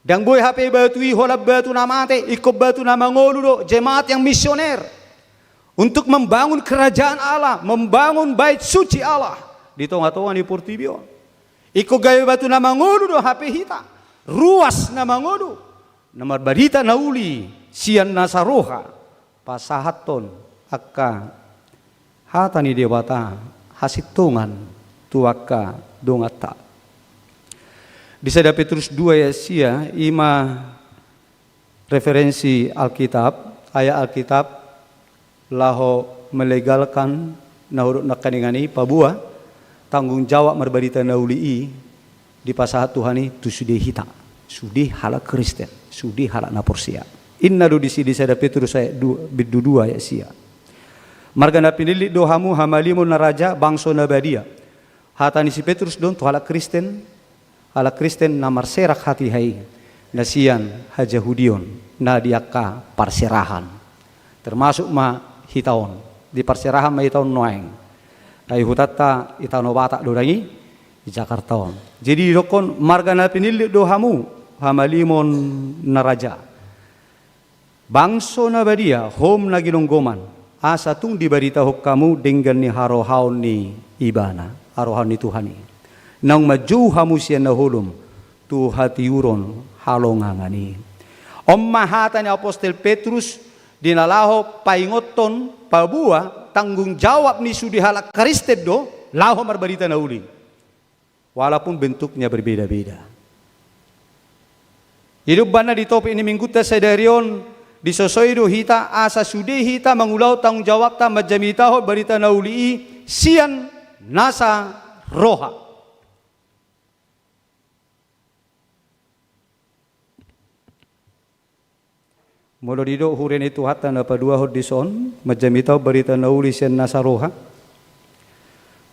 Speaker 4: Dang boy hape batui hola batu namate ikut batu nama ngoludo jemaat yang misioner untuk membangun kerajaan Allah, membangun bait suci Allah di tonga-tonga di Portibio. Ikut gaya batu nama ngoludo hape hita ruas nama ngodu nama barita nauli sian nasaroha pasahaton akka hatani dewata hasitungan tuaka dongata. Di 1 Petrus 2 ayat sia ima referensi Alkitab, ayat Alkitab laho melegalkan nahurut nakaningani pabua tanggung jawab marbarita nauli di pasahat Tuhani tu sudi hita, sudi hala Kristen, sudi hala naporsia. Inna do di 1 Petrus ayat 2 ayat sia. Margana pinili dohamu hamalimun naraja bangso nabadia. Hatani si Petrus don tu hala Kristen ala Kristen na marserak hati hai nasian hajahudion na diaka parserahan termasuk ma hitaon di parserahan ma hitaon noeng ai hutata itano bata dorangi di Jakarta. Jadi dokon margana pinili dohamu hamalimon naraja bangso na badia hom na ginonggoman asa tung di barita kamu dengan ni harohaon ni ibana harohaon ni Tuhani nang maju hamusia nahulum tu hatiuron halongangani. Mahata ni Apostel Petrus dinalaho paingoton pabua tanggung jawab ni sudi halak Kristen do laho marbarita nauli. Walaupun bentuknya berbeda-beda. Hidup bana di topi ini mingguta sedarion disosoido hita asa sudi hita mengulau tanggung jawab ta majamitaho barita nauli sian nasa roha. Molo dido huren itu hatta na padua hodison majamitaw barita nauli sian nasaroha.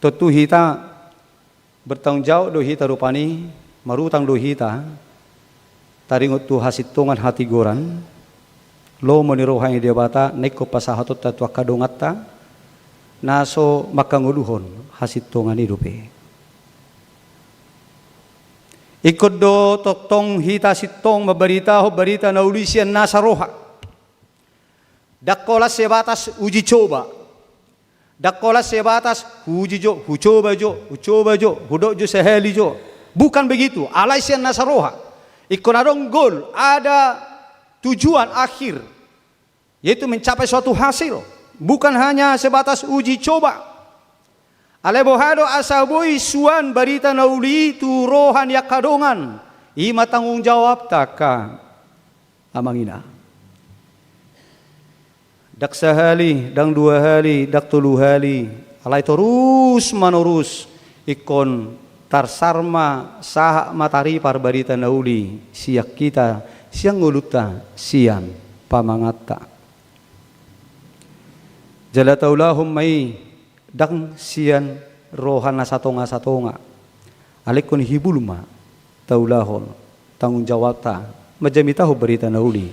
Speaker 4: Totu hita bertanggung jawab do hita rupani marutang do hita taringot tu hasitungan hati goran lo moniroha yang dia bata neko pasahatot tatwa kadongatta naso makanguluhon hasitungan hidupe. Ikut do toktong hita sitong mabarita ho barita na ulisian nasaroha. Dakola sebatas uji coba. Dakola sebatas uji jo, ucoba jo, hudok jo seheli jo. Bukan begitu. Alaisian nasaroha. Ikut adong gol, ada tujuan akhir, yaitu mencapai suatu hasil. Bukan hanya sebatas uji coba. Alebohado asaboi suan barita nauli tu rohan yakadongan ima tanggung jawab taka amangina dak sehali dang dua hari dak tulu hari alai terus manurus ikon tarsarma saha matari par barita nauli siak kita siang nguluta sian pamangata jalataulahum mai dang sian rohana satonga alekon hibulma taulahon tanggung jawab ta majamitaho berita nauli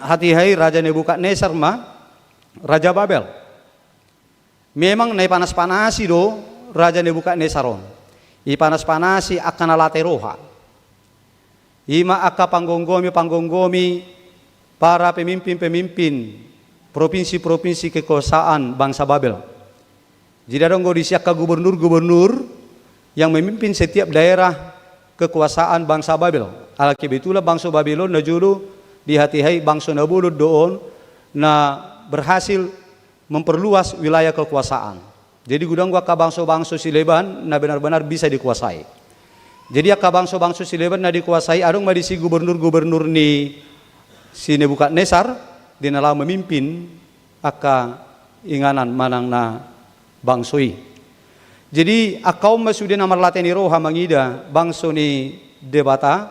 Speaker 4: hati-hai Raja Nebukadnesar Raja Babel. Memang nai panas-panasi do Raja Nebukadnesaron. I panas-panasi akan alate roha. Ima aka panggonggomi para pemimpin-pemimpin provinsi-provinsi kekuasaan bangsa Babel. Jadi dong disiaka gubernur-gubernur yang memimpin setiap daerah kekuasaan bangsa Babel. Alkebitulah bangsa Babylon na julu di hati-hai bangsa Nabulut doon na berhasil memperluas wilayah kekuasaan. Jadi gudang gua bangsa-bangsa Sileban na benar-benar bisa dikuasai. Jadi bangsa-bangsa Sileban na dikuasai adong madisi gubernur-gubernur ni si Nebukadnesar dinala memimpin aka inganan manang na bangsoi. Jadi akaum masudin amar lateni roha mangida bangso ni debata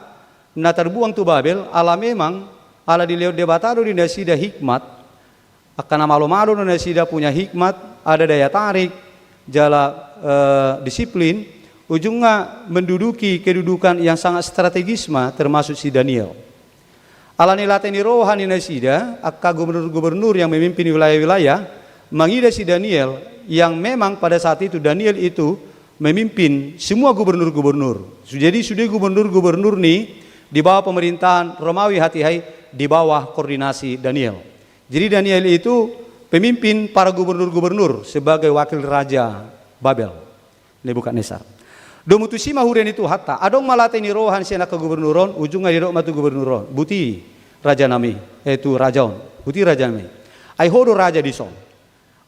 Speaker 4: na terbuang tu Babel ala memang ala dileo debata do dinasida hikmat akan malu-malu dinasida punya hikmat ada daya tarik jala disiplin ujungnya menduduki kedudukan yang sangat strategis termasuk si Daniel. Ala nilateni roha ni nasida akka gubernur-gubernur yang memimpin wilayah-wilayah mangida si Daniel yang memang pada saat itu Daniel itu memimpin semua gubernur-gubernur. Jadi sudah gubernur-gubernur nih di bawah pemerintahan Romawi hati-hai di bawah koordinasi Daniel. Jadi Daniel itu pemimpin para gubernur-gubernur sebagai wakil raja Babel Nebukadnesar. Domutusima huren itu hatta adong malateni rohan sena ke gubernuron ujungnya didok matu gubernuron buti raja nami itu rajaon buti raja nami ai hodo raja dison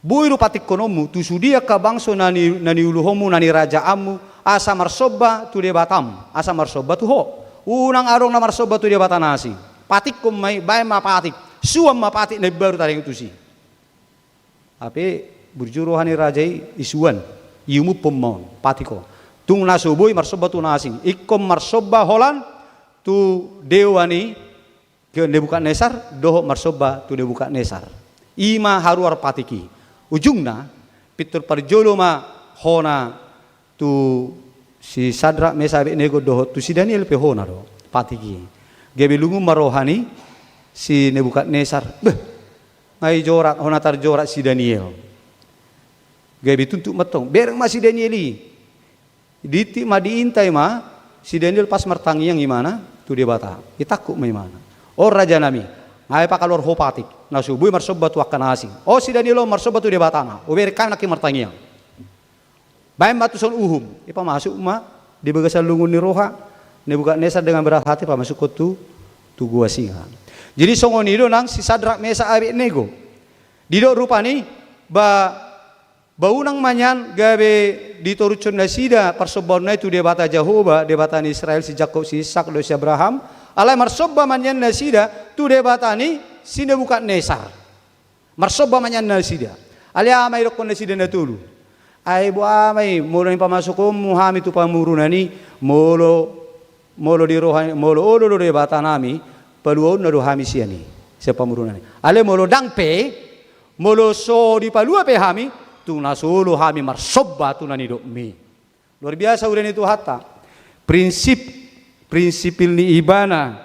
Speaker 4: buiru patik konomu tu sudia ka bangso nani uluhomu nani raja amu asa marsoba tu de batam asa marsoba tu ho unang arong na marsoba tu de batanasi patik kumai bae ma patik suam ma patik ne baru taring tu si ape burjurohani rajai isuan iumu pemon patiko tung nasubui marsoba tu nasing ikom marsoba holan tu dewani ke Nebukadnesar doho marsoba tu Nebukadnesar ima haruar patiki ujungna pitur parjolo ma hona tu si Sadrak Mesabek nego doho tu si Daniel pe hona do patiki gebe lungu marohani si Nebukadnesar ngai jorat hona tar jorat si Daniel gebe tuntuk metong bereng masih Danieli Diti ma diintai si Daniel pas mertangi yang gimana tu dia bata itakku mana oh raja nami ngai pakalor hopatik nasubui marsoba tu akan asing oh si Daniel marsoba tu dia bata na uberkan laki mertangi yang baim batu son uhum ipa masuk di bagasan lungun ni roha Nebukadnesar dengan berat hati pa masuk tu gua singa jadi songon itu nang si Sadrak Mesa Abednego dido rupani baunang manyan gabe ditorucun nasida persobona itu debata Jehovah debatani Israel si Jakob si Ishak do si Abraham alai marsoba manyan nasida tu debatani si Nebukadnesar marsoba manyan nasida ali amai dokon nasida natulu ai bu amai molo ni pamasukum muhami tu pamurunani molo di rohani molo odo do debata nami paluon na rohami siani se pamurunani ale molo dangpe molo so di palua pe hami tu nasulu hami marsoba tu nani mi luar biasa udah itu hatta prinsipil ni ibana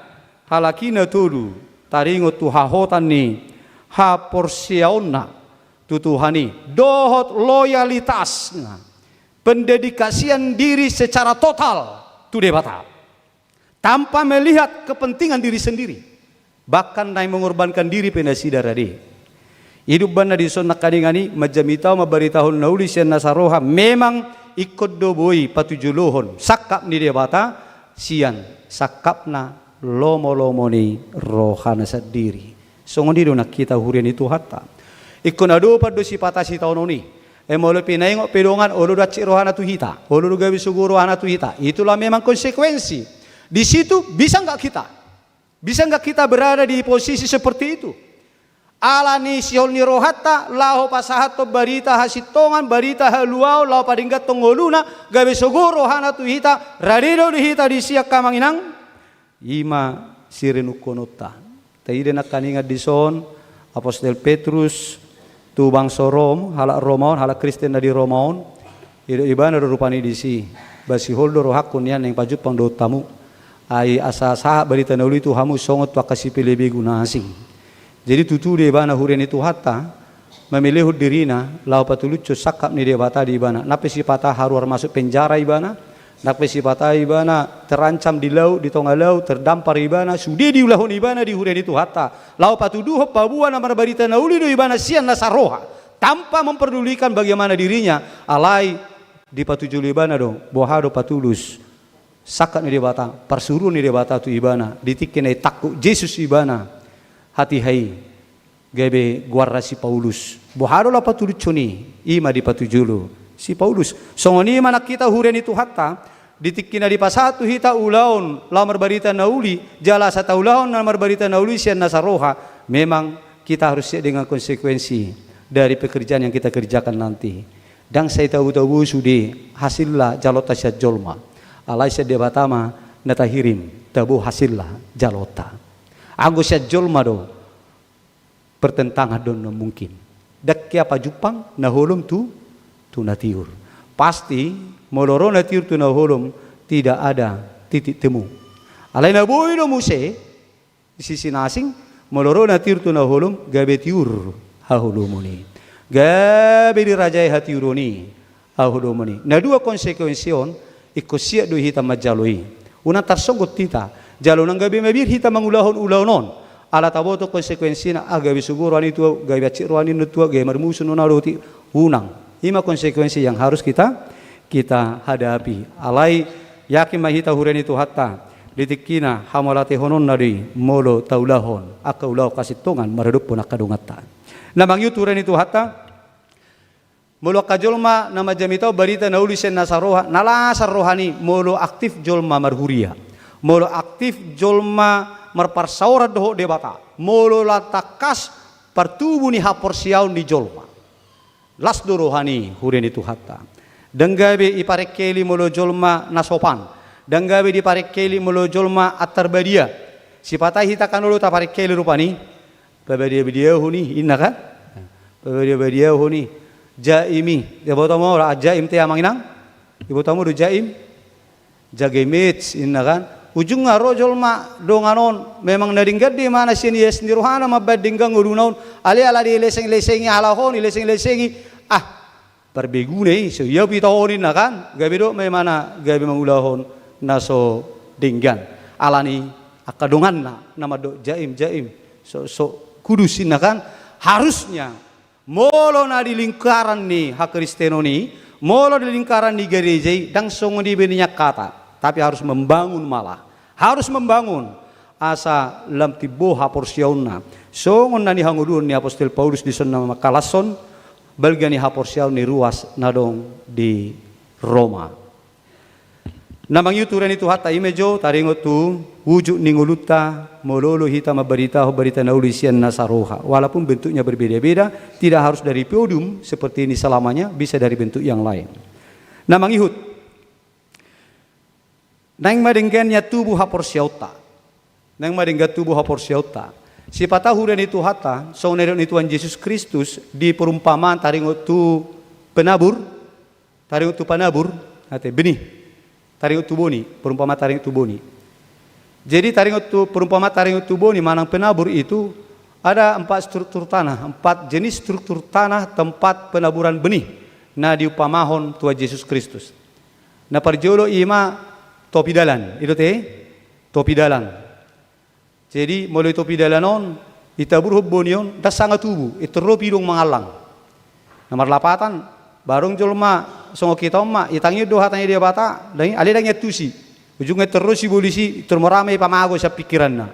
Speaker 4: halakina tudu taringo tu hahotan ni ha porsiauna tu tuhani dohot loyalitas pendedikasian diri secara total tu debata tanpa melihat kepentingan diri sendiri bahkan naik mengorbankan diri penasida radi hidup bana di son nakadingani majamitau mabaritahun naulis yan nasaroha memang ikut doboi patujulohon sakap ni debata sian sakap na lomo-lomo ni rohana sendiri songon di nak kita hurian itu hatta ikut ado padu si patasi tahun ini molo pinaingok pedongan olo daci rohana tu hita olo gawi sugu rohana tu hita itulah memang konsekuensi di situ bisa nggak kita berada di posisi seperti itu alani siol ni rohata laho pasahato barita hasitongan barita haluau lao padinggat tongoluna gabe sogoro hana tu hita radido di hita di siak kamanginang ima sirenu konota taide nak kaninga dison Apostol Petrus tu bangsa Rom halak Romaun halak Kristen dari Romaun ido ibana rupani disi basi holdo rohakun yan yang pajut pang do tamu ai asa saha barita nauli tu hamu songot wa kasih lebih guna asing. Jadi tutu de bana huren itu hatta memilih dirina lau patulucu sakap ni de bata di bana. Nape si patah haruar masuk penjara ibana. Nape si patah ibana terancam di laut, di tengah laut, terdampar ibana, sudi diulahun ibana di huren itu hatta. Lau patuduh pabua namar barita nauli do ibana sian nasaroha. Tanpa memperdulikan bagaimana dirinya, alai di patujul ibana do, bohado patulus. Sakat ni de bata, persuruh ni de bata tu ibana, ditikin ai takut Yesus ibana. Hati hai gebe guarda si Paulus. Bohado la patulucu ni, ima di patujulu. Si Paulus, songoni mana kita huren itu hatta, ditikina di pasatu hita ulaun lamar barita nauli jala sata ulaun lamar barita nauli sian nasaroha. Memang kita harus siap dengan konsekuensi dari pekerjaan yang kita kerjakan nanti. Dan saya tahu sudi hasillah jalota syad jolma alai syad debatama nata hirim tabu hasillah jalota anggo syad jolma do pertentangan don mungkin dak apa Jepang naholum tu natiur pasti moloro natiur tu naholum tidak ada titik temu alai naboy no muse di sisi nasing moloro natiur tu naholum gabe tiur hahulumuni gabe dirajai hati uroni ahulumuni na dua konsekuension ikut siap do hita majaloi una tarsonggot tita jalo nang gabe mabir hita mangulahon ulaonon ala taboto konsekuensina agabe suguruan itu gabe ciruan itu gabe marmusun nona roti unang ima konsekuensi yang harus kita hadapi alai yakin mahita huren itu hatta ditikina hamalate honon nari molo taulahon akaulau kasitongan maredup pun akadungata namang yuturen itu hatta molo kajolma nama jamita barita nauli sen nasaroha nalasar rohani molo aktif jolma marhuria molo aktif jolma marparsaura doho debata molo latakas partubuni haporsiaun di jolma las do rohani huren itu hatta denggabe iparekeli molo jolma nasopan denggabe diparekeli molo jolma atarbadia sipatai hita kanulu taparekeli rupani babadia huni inna kan babadia huni jaimi ya botomo ra jaim te amanginang ibu tamu do jaim jagemits inna kan ujung ngarojol ma donganon memang naringgad di mana sini yes ni rohana mabadinggang urunaun ali ala di leseng-lesengi halahon leseng-lesengi perbegune so ya pitahonin kan gabe do memana gabe mangulahon naso dinggan alani akadongan nama do jaim so kudusin kan harusnya molo na di lingkaran ni hak Kristeno ni molo di lingkaran di gereja dan songo di beninya kata tapi harus membangun malah harus membangun asa lam tibo haporsiauna songo nani hangudun ni apostol Paulus di sonna makalason balgani haporsiaun ni ruas nadong di Roma namang yuturan itu hatta imejo taringot tu wujud ninguluta mololo hita mabarita barita naulisian nasaroha walaupun bentuknya berbeda-beda tidak harus dari podium seperti ini selamanya bisa dari bentuk yang lain namang ihut nang madenggannya tubuh haporsiauta nang madengga tubuh haporsiauta sipata huren itu hatta sonedon itu Tuhan Yesus Kristus di perumpamaan taringot tu penabur taringot tu panabur ate benih taringot tu boni perumpamaan taringot tu boni jadi perumpamaan taringot tu boni manang penabur itu ada 4 struktur tanah 4 jenis struktur tanah tempat penaburan benih na diupamahon Tuhan Yesus Kristus na parjolo ima topi dalan itu topi dalan jadi mulai topi dalanon itabur bonion das sangat tubuh itu ropi dong mengalang nomor 8 barung jolma songo kita ma itangi do hatanya dia bata dan ali dangnya tusi ujungnya terus si polisi termorame pamago sa pikiranna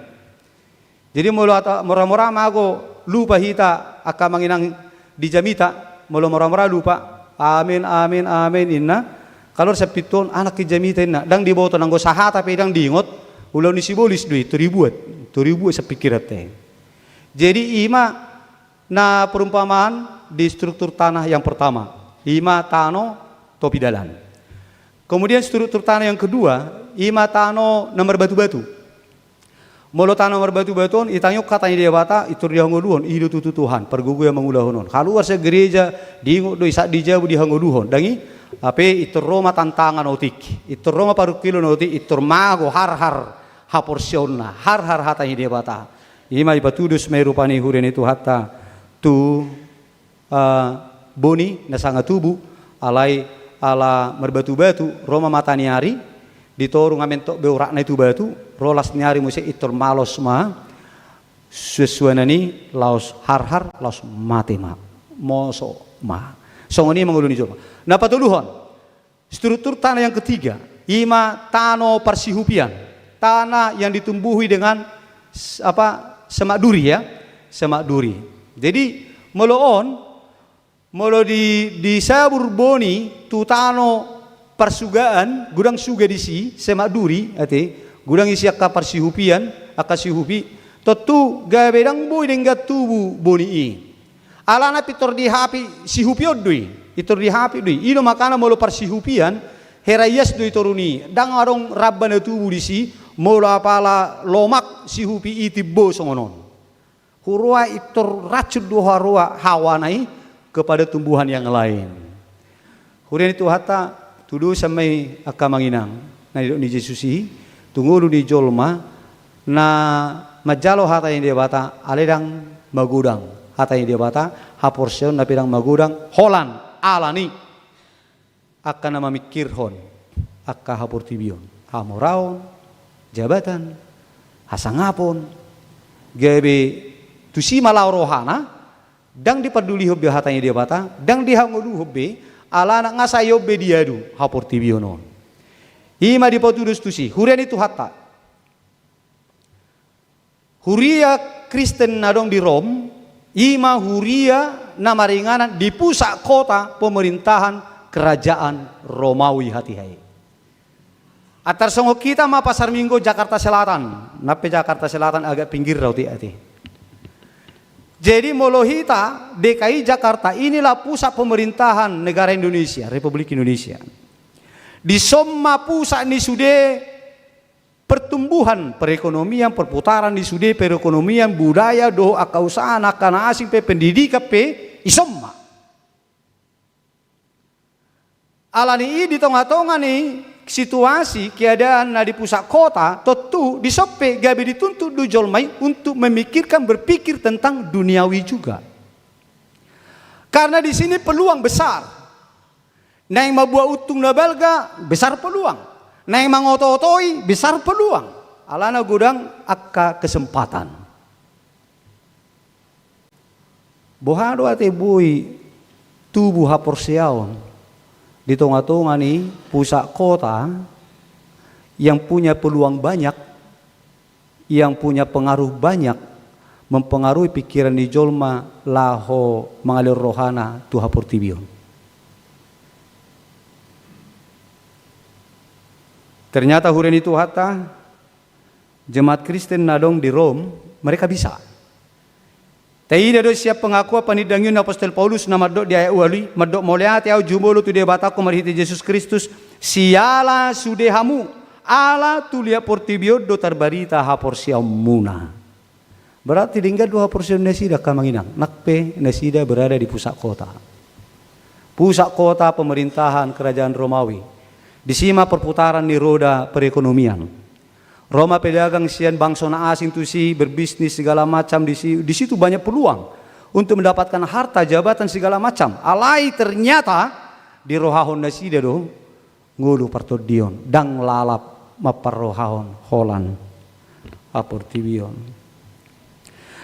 Speaker 4: jadi mora-mora mago lupa hita aka manginang di jamita mora-mora lupa amin inna kalau sa piton anak ki jamita inna dang diboto nanggo saha tapi dang diingot ulau ni si bolis duit teribuat sa pikiran teh jadi ima na perumpamaan di struktur tanah yang pertama ima tano topi dalan kemudian struktur tanah yang kedua ima tano nomor batu-batu molo tano nomor batu-batuan itanyok katanya dia bata itu dia ngoluhon idu tutu Tuhan pergugu yang mengulahonon keluar se gereja diingok do isak dijauh di hangoluhon dangi Ape itur Roma tantangan otik, itur Roma paru kilo otik, itur mago har haporsiona, har hata hide bata. Ima ibatudus merupani huren itu hatta tu boni nasanga tubu alai ala merbatu-batu Roma mataniari ditorung amentok beurakna itu batu rolas nyari musik itur malos ma sesuanani laos har laos mate ma moso ma songoni menguluni coba. Nah patuluhon struktur tanah yang ketiga ima tano parsihupian, tanah yang ditumbuhi dengan semak duri ya, semak duri. Jadi molo di sabur boni tu tano parsugaan gudang suga disi semak duri ate gudang isi akka parsihupian akka sihupi totu gabedang boy dengga tubu boni i alana pitor di hapi sihupiod dui itor di hapi dui ino makana molo parsihupian herayas dui toruni dang arong rabbana tubu disi molo apala lomak sihupi itibbo songonon hurua itor racun doha rua hawanai kepada tumbuhan yang lain. Hurian itu hatta tudu samai akamanginang na ni Jesusi tunggu di jolma na majalo hata yang dia bata aledang magudang hata yang dia bata haporsion na pedang magudang holan alani akan nama mikirhon akka hapurtibion hamoraon jabatan hasangapon gebe tusi malau rohana dang diperduli hobbe hatanya dia bata dang dihangulu hobbe ala anak ngasayo be diadu hapurtibionon ima dipotudus tusi hurian itu hatta huria Kristen nadong di Rom ima huria namaringanan di pusat kota pemerintahan kerajaan Romawi hati-hai atar songo kita ma Pasar Minggu Jakarta Selatan nape Jakarta Selatan agak pinggir rauti ati. Jadi Molohita, DKI Jakarta inilah pusat pemerintahan negara Indonesia, Republik Indonesia. Di semua pusat ini sudah pertumbuhan perekonomian, perputaran di sudah perekonomian, budaya, doh akausaha anak asing pe pendidikan pe isomma. Alani di tengah-tengah nih situasi keadaan di pusat kota tentu disope gabe dituntut dujolmai untuk memikirkan berpikir tentang duniawi juga karena di sini peluang besar naing mabuah utung na belga besar peluang naing mangoto-otoi besar peluang alana gudang akka kesempatan bohado ate bui tubuh haporsiaon di tengah-tengah nih pusat kota yang punya peluang banyak, yang punya pengaruh banyak, mempengaruhi pikiran di jolma laho mengalir rohana tu hapurtibion. Ternyata huren itu hatta jemaat Kristen nadong di Rom mereka bisa. Tapi do siap pengakuan panidangin Apostol Paulus nama dok dia wali madok moleati au jumolo tu dia bataku marhiti Yesus Kristus siala sudehamu ala tulia portibio do tarbarita haporsia muna. Berarti tinggal dua porsi nasida kamanginang nakpe nasida berada di pusat kota. Pusat kota pemerintahan kerajaan Romawi. Di sima perputaran di roda perekonomian. Roma pedagang sian bangsona asing tu si berbisnis segala macam di situ banyak peluang untuk mendapatkan harta jabatan segala macam. Alai ternyata di rohahon nasida do ngulu partodion dang lalap maparrohahon holan aportibion.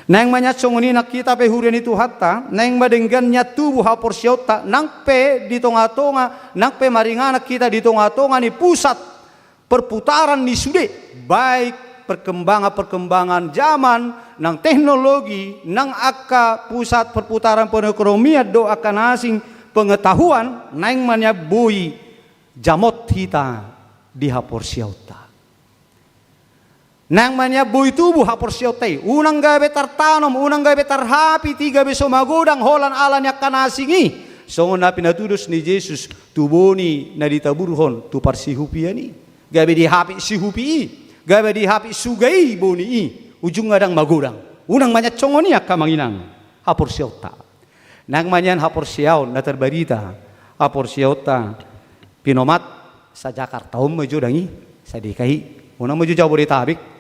Speaker 4: Nang manyacongoni nak kita pe hurian itu hatta nang madenggannya tubuh haporsiota nang pe di tonga-tonga nang pe maringana kita di tonga-tonga ni pusat perputaran di sude baik perkembangan zaman nang teknologi nang akka pusat perputaran perekonomian do akan asing pengetahuan nang manyabui jamot kita di haporsiota nang manyabui tubuh haporsiota unang gabe tartanom unang gabe tarhapi tiga beso magodang holan alan akan asingi songon na pinatudus ni Jesus tuboni na ditaburhon tu parsihupiani gabe di hapi sihupi gabe di hapi sugai boni ujung ngadang magurang unang manya congoni akka manginang haporsiota nang manyan haporsiaon na terbarita haporsiota Pinomat sa Jakarta maju dangi sa DKI. Unang maju Jabodetabek.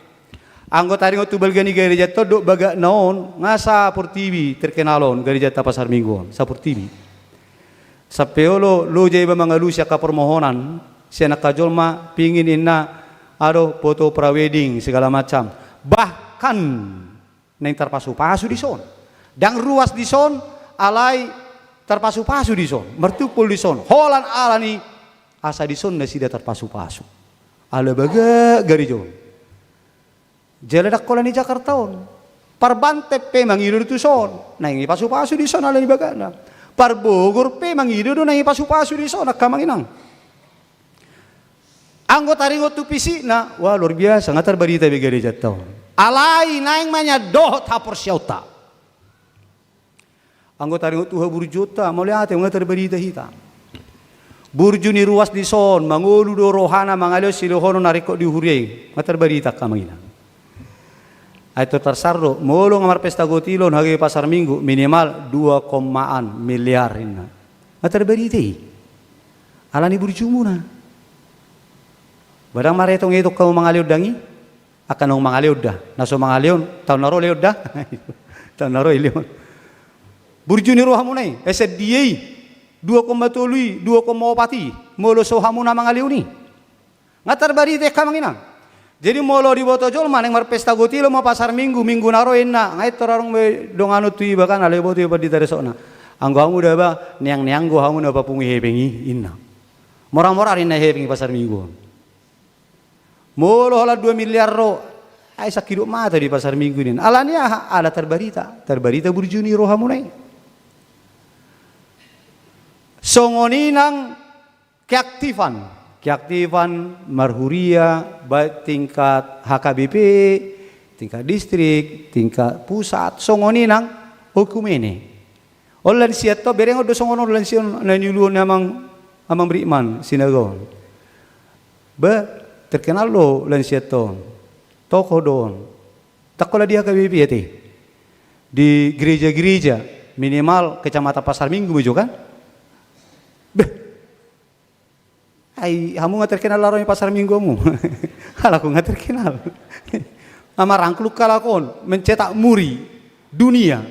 Speaker 4: Anggota ringo tu balgani gereja to do baga naon ngasa por TV terkenalon gereja ta Pasar Mingguon sa por TV. Sa peolo lo jay ba mga lusya ka permohonan siya nakajolma pingin inna foto prawedding segala macam. Bahkan neng terpasu-pasu di son. Dang ruas di son alai terpasu-pasu di son. Mertupul di son. Holan alani asa di son na sida terpasu-pasu. Ala baga garijo. Jaladak kola ni Jakarta on. Parbante pe mangido tu son. Nang ipasu-pasu di son ala ni bagana. Parbogor pe mangido do nang ipasu-pasu di son nakamanginang. Anggota ringo tu pisi na wah luar biasa ngatar barita be gereja taon. Alai naing manya dohot hapor syauta. Anggota ringo tu burjota mauliate ngatar barita hita. Burju ni ruas di son mangulu do rohana mangalio silohono nariko di huriai ngatar barita kamangina. Itu tersardo molo ngamar pesta gotilon hage Pasar Minggu minimal 2 miliar inna. Ngatar barita. Alani burjumu na. Barang maretong itu kamu mangaliw dangi akan nong mangaliw dah. Naso mangaliw tahun naro liw dah. Tahun naro liw. Burju ni rohamu nai. SDA 2,3 2,4 molo sohamu na mangaliw ni. Ngatar barite ka manginang. Jadi molo di Botojol maneng mar pesta gotilo ma Pasar Minggu minggu naro enna. Ngai torarong be donganu tui bahkan ale boto pa di taresona. Anggo hamu da ba niang-niang go hamu na papungi hebengi inna. Mora-mora rin na hebengi Pasar Minggu. Molo hala 2 miliar ro. Ay sakit mata di Pasar Minggu ini. Alanya ala terbarita burjuni rohamunai. Songoninang keaktifan marhuria baik tingkat HKBP, tingkat distrik, tingkat pusat. Songoninang hukum ini. Olan siat to bereng do songono olan siat na nyuluon amang beriman sinagon. Terkenal lo lansia ton, toko don, takola dia KBP ya di gereja-gereja minimal kecamatan Pasar Minggu bejo kan? Beh, ay kamu nggak terkenal laro Pasar Minggu mu, aku nggak terkenal. Amar angklung kalakon mencetak muri dunia,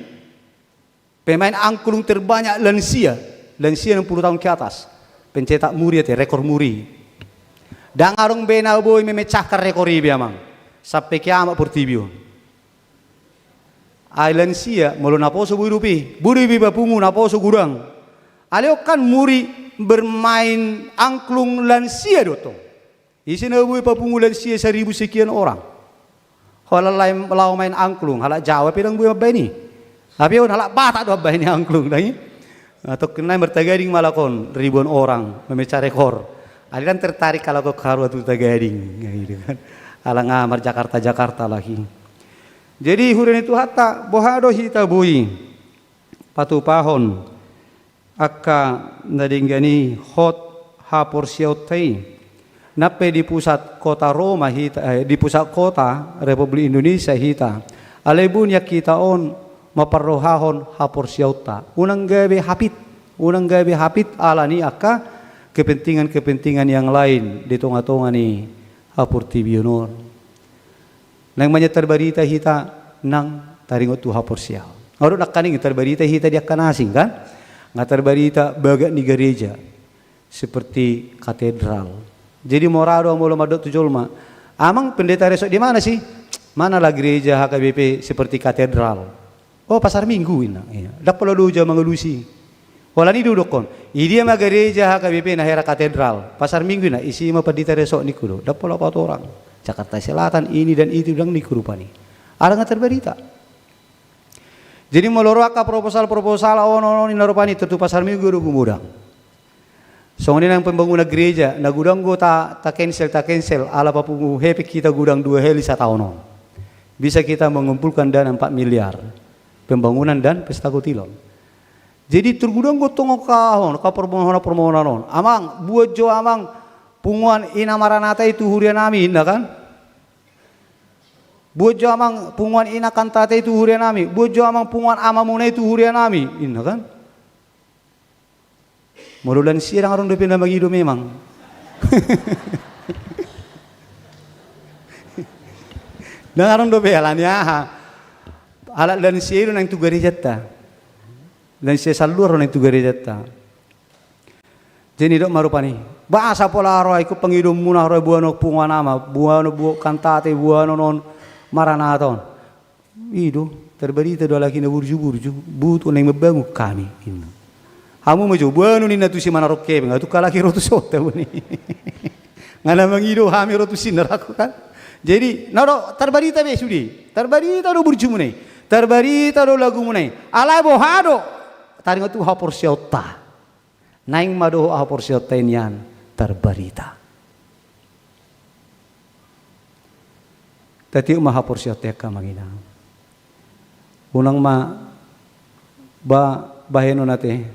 Speaker 4: pemain angklung terbanyak lansia 60 tahun ke atas, pencetak muri ya rekor muri. Dan arong benal boy memecahkan rekor ibi amang sampai kiamat pertibio. Ailansia mulu naposo burupi bapungu naposo gurang. Aleo kan muri bermain angklung lansia dotong. Isi na boy papungu lansia 1000 sekian orang. Hala lain lau main angklung, hala Jawa pilang boy mabay ni. Tapi on hala Batak do mabay ni angklung dai. Atau kena bertagading malakon ribuan orang memecah rekor. Aliran tertarik kalau ke Karua tu Tagading, gitu kan. Alang ngamar Jakarta lagi. Jadi hurin itu hatta bohado hita bui patu pahon akka nadinggani hot hapor siautai nape di pusat kota Roma hita di pusat kota Republik Indonesia hita alebun ya kita on maparrohahon hapor siauta unang gabe hapit alani akka kepentingan-kepentingan yang lain di tonga-tonga ni hapur tibionor. Nang manya terbarita hita nang taringot tu hapur sial. Ngaru nak kaning terbarita hita dia kanasing kan? Nggak terbarita baga ni gereja seperti katedral. Jadi morado amolo madot tu jolma. Amang pendeta resok di mana sih? Manalah gereja HKBP seperti katedral. Oh Pasar Minggu ini. Dapat lalu jam mengelusi. Wala ni dudukon. Idia ma gereja HKBP na hera katedral. Pasar Minggu na isi ma padita resok ni kudo. Dapat lapat orang. Jakarta Selatan ini dan itu dang ni kurupani. Ada nggak terberita. Jadi meloroaka proposal ono ni narupani tentu Pasar Minggu do gumudang. Soalnya yang pembangunan gereja na gudang go ta cancel ala papungu happy kita gudang 2 heli satahun. Bisa kita mengumpulkan dana 4 miliar pembangunan dan pesta gotilon. Jadi tergudang gotong kahon ka permohonan amang buat jo amang punguan ina maranata itu hurian nami indah kan buat jo amang punguan ina kantate itu hurian nami buat jo amang punguan amamuna itu hurian nami indah kan Mululan siya ang arong dope na magido memang. Nang arong dope alam niya ha. Alat dan siya nang tugari jatta. Dan siya salur nang tugari jatta. Jadi dok marupani. Bahasa pola roy ko pangidom muna roy buano punga nama, buano buo kantate, buano non maranaton. Ido terberita do lagi na burju-burju, buto nang mabangu kami. Hamu maju buano ni natu si manarokke, ngatu kalaki rotu sota buni. Ngana mangido hami rotu sinaraku kan. Jadi naro terberita be sudi. Terberita do burju munai. Terberita do lagu munai. Alai bohado. Taringo tu hapor siota. Naing mado hapor siota inian terberita. Tati mahapor siota ka mangina. Unang baheno nate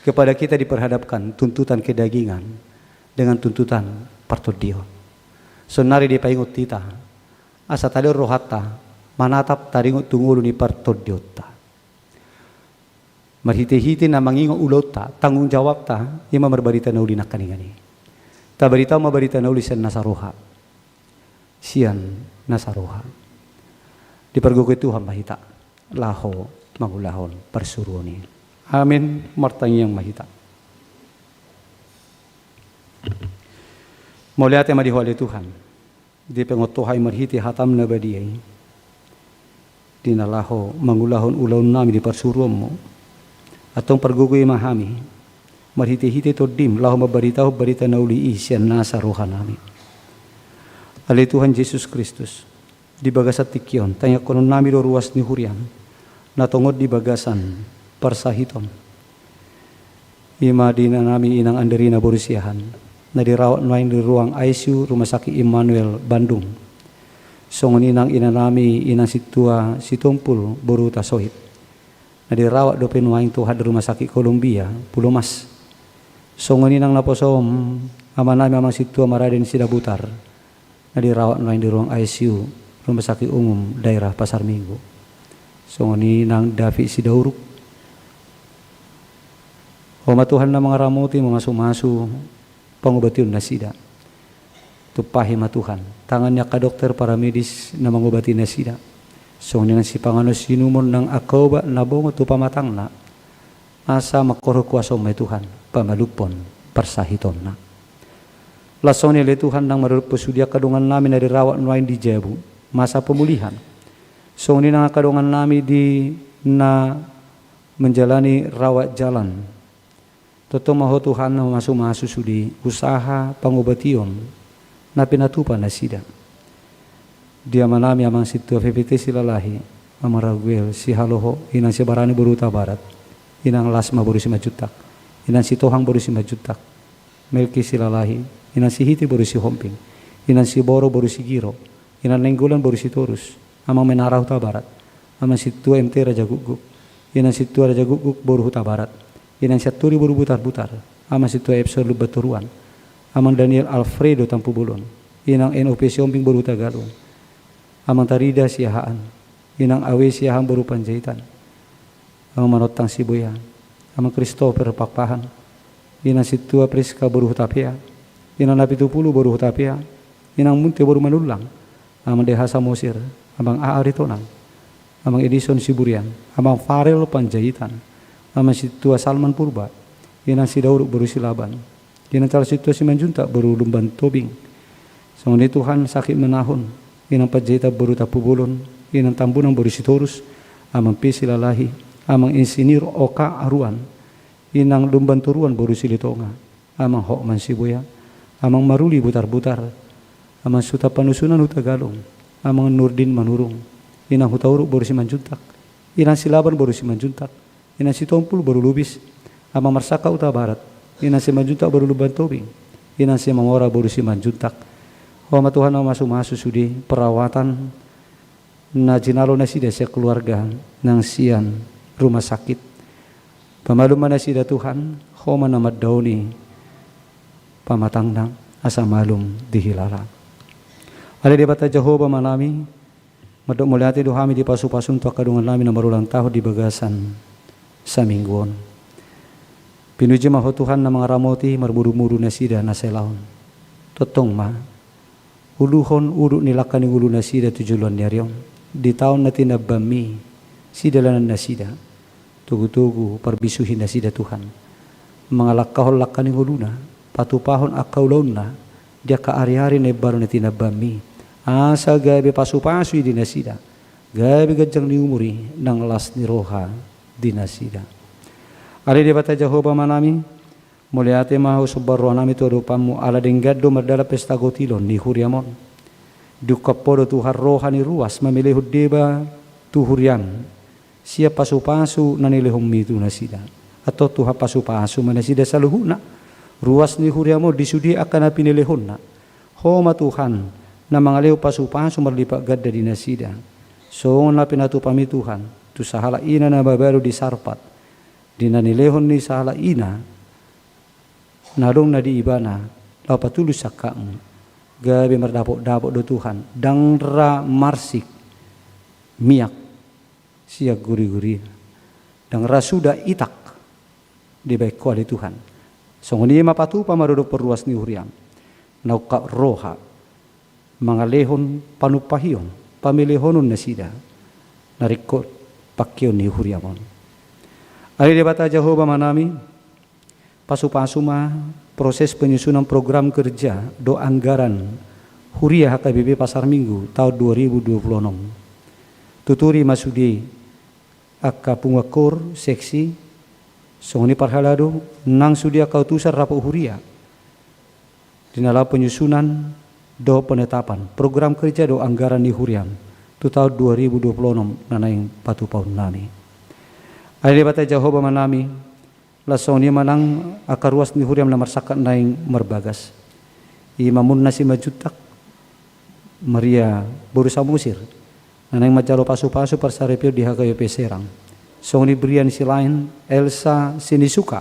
Speaker 4: kepada kita diperhadapkan tuntutan kedagingan dengan tuntutan partodion. Sonari di paingot tita asa tadi rohata manatap taringot tungulu ni partodiota. Marhite-hite na mangingo ulot ta tanggung jawab ta ima marbarita na uli nakaningani. Ta barita mabarita na uli sian nasaroha. Sian nasaroha. Dipergoke Tuhan mahita laho mangulahon persuruani. Amin martangi yang mahita. Moliate madihole Tuhan. Di pengotohay marhiti hatam na badiyay. Dinalaho mangulahon ulaw nami di persuruanmu. Atong pergugoy mahami. Marhiti-hiti to dim laho mabarita barita na uli isyan nasa roha nami. Ali Tuhan Yesus Kristus. Di bagasat tikyon tanya konon nami do ruas ni hurian. Natungod di bagasan persahiton. Ima di na nami inang anderi na borusiahan. Na dirawat nain di ruang ICU Rumah Sakit Immanuel Bandung. Songon inang ina nami inang situa situmpul boruta sohit. Na dirawat do penuaing Tuhan di Rumah Sakit Columbia Pulau Mas. Songon inang naposom ama nami amang situa Maraden Sidabutar. Na dirawat nain di ruang ICU Rumah Sakit Umum Daerah Pasar Minggu. Songon inang David Sidauruk. Homa Tuhan na mga ramuti mga sumasu pangobatiun na sida. Tupahi matuhan. Tangannya ka dokter para medis na mangobati na sida. So dengan si pangano sinumon ng akoba na bongo tu pamatang na. Asa makoro kuaso may Tuhan. Pamalupon persahiton na. Lason ni Tuhan nang marupusudia kadungan namin na dirawat nuain di Jebu. Masa pemulihan. So ni nang kadungan namin di na menjalani rawat jalan. Toto maho Tuhan na masu sudi usaha pangobation na pinatupan na sida. Dia manami amang situ FPT silalahi amaragwel si haloho inang si barani buruta barat inang lasma boru si majutak inang si tohang boru si majutak melki silalahi inang si hiti boru si homping inang si boro boru si giro inang nenggulan boru si torus amang menarah huta barat amang situ MT Raja Guguk inang situ Raja Guguk boru huta barat inang saturi boru butar-butar amang situ Epsor Lubaturuan amang Daniel Alfredo Tampu Bulon inang NOP Siomping boru huta galung amang Tarida siahaan inang Awe siahaan boru Panjaitan amang Manotang Sibuya amang Christopher Pakpahan inang situa Priska boru hutapia inang Napitupulu boru hutapia inang Munte boru Manulang amang Deha Samosir amang Aaritonang amang Edison Siburian amang Farel Panjaitan amang situa Salman Purba inang si Dauruk boru Silaban inang tal situa Simanjunta boru Lumban Tobing songon Tuhan sakit menahun inang Panjaita boru Tapubulon inang Tambunang boru Sitorus amang Pisilalahi amang Insinir Oka Aruan inang Lumban Turuan boru Silitonga amang Hokman Sibuya amang Maruli Butar-Butar amang Suta Panusunan Hutagalong amang Nurdin Manurung inang Hutauruk boru Simanjuntak inang Silaban boru Simanjuntak inang Sitompul boru Lubis amang Marsaka Uta Barat inang Simanjuntak boru Lumban Tobing inang Simangora boru Simanjuntak. Homa Tuhan na masu sudi perawatan na jinalo na sida sa keluarga ng sian rumah sakit. Pamaluman na sida Tuhan, homa na maddauni pamatang na asa malum dihilala. Ali di bata Jehovah manami, madok muliati duhami di pasu-pasun to kadungan namin na marulang taho di bagasan sa mingguon. Pinuji maho Tuhan na mga ramoti marmuru-muru na sida na selahon. Totong ma. Uluhon uru nilakan ng ulu na sida tujulan niyaryong. Di taon na tinabami sida lanan na sida. Tugu-tugu parbisuhin na sida Tuhan. Mga lakahol lakan ng ulu na. Patupahon akaulaon na. Dia kaari-ari na baru na tinabami. Asa gabi pasupasu di na sida. Gabi gajang ni umuri ng las ni roha di na sida. Ari di bata Jehovah manami, muliate mahu subarro nami tu adupamu ala denggado merdala pesta gotilon ni huriamon. Dukapodo Tuhan roha ni ruas memilih deba tu huriam. Siap pasu-pasu nanilehum mitu nasida. Atau Tuhan pasu-pasu manasida saluhuna. Ruas ni huriamo disudi akan apinilehon na. Homa Tuhan na mga leo pasu-pasu merlipat gadda di nasida. So na pinatu pami Tuhan tu sahala ina na babaru di sarpat dinanilehon ni sahala ina narong na di ibana lau patulus sakang gabi merdapok-dapok do Tuhan dangra marsik miak siak guri-guri dang rasuda itak di baik kuali Tuhan songoni mapatu pamarodok perluas ni huriam nauka roha mangalehon panupahion pamilihonun na sida narikot pakyon ni huriamon. Ari di bata Jehovah manami pasu-pasu ma proses penyusunan program kerja do anggaran Huria HKBP Pasar Minggu tahun 2026. Tuturi masudi akka pungakur seksi songni parhalado nang sudi akau tusar rapo Huria. Dinala penyusunan do penetapan program kerja do anggaran di Huriam tu tahun 2026 nanaing patu paun nami. Ari bata Jehovah manami lasoni manang akaruas ni Huriam lamar sakat naing merbagas. Imamun nasi majutak Maria Borusa Musir nanaing majalo pasu-pasu persarepio di HKBP Serang. Songni Brian Silain Elsa Sinisuka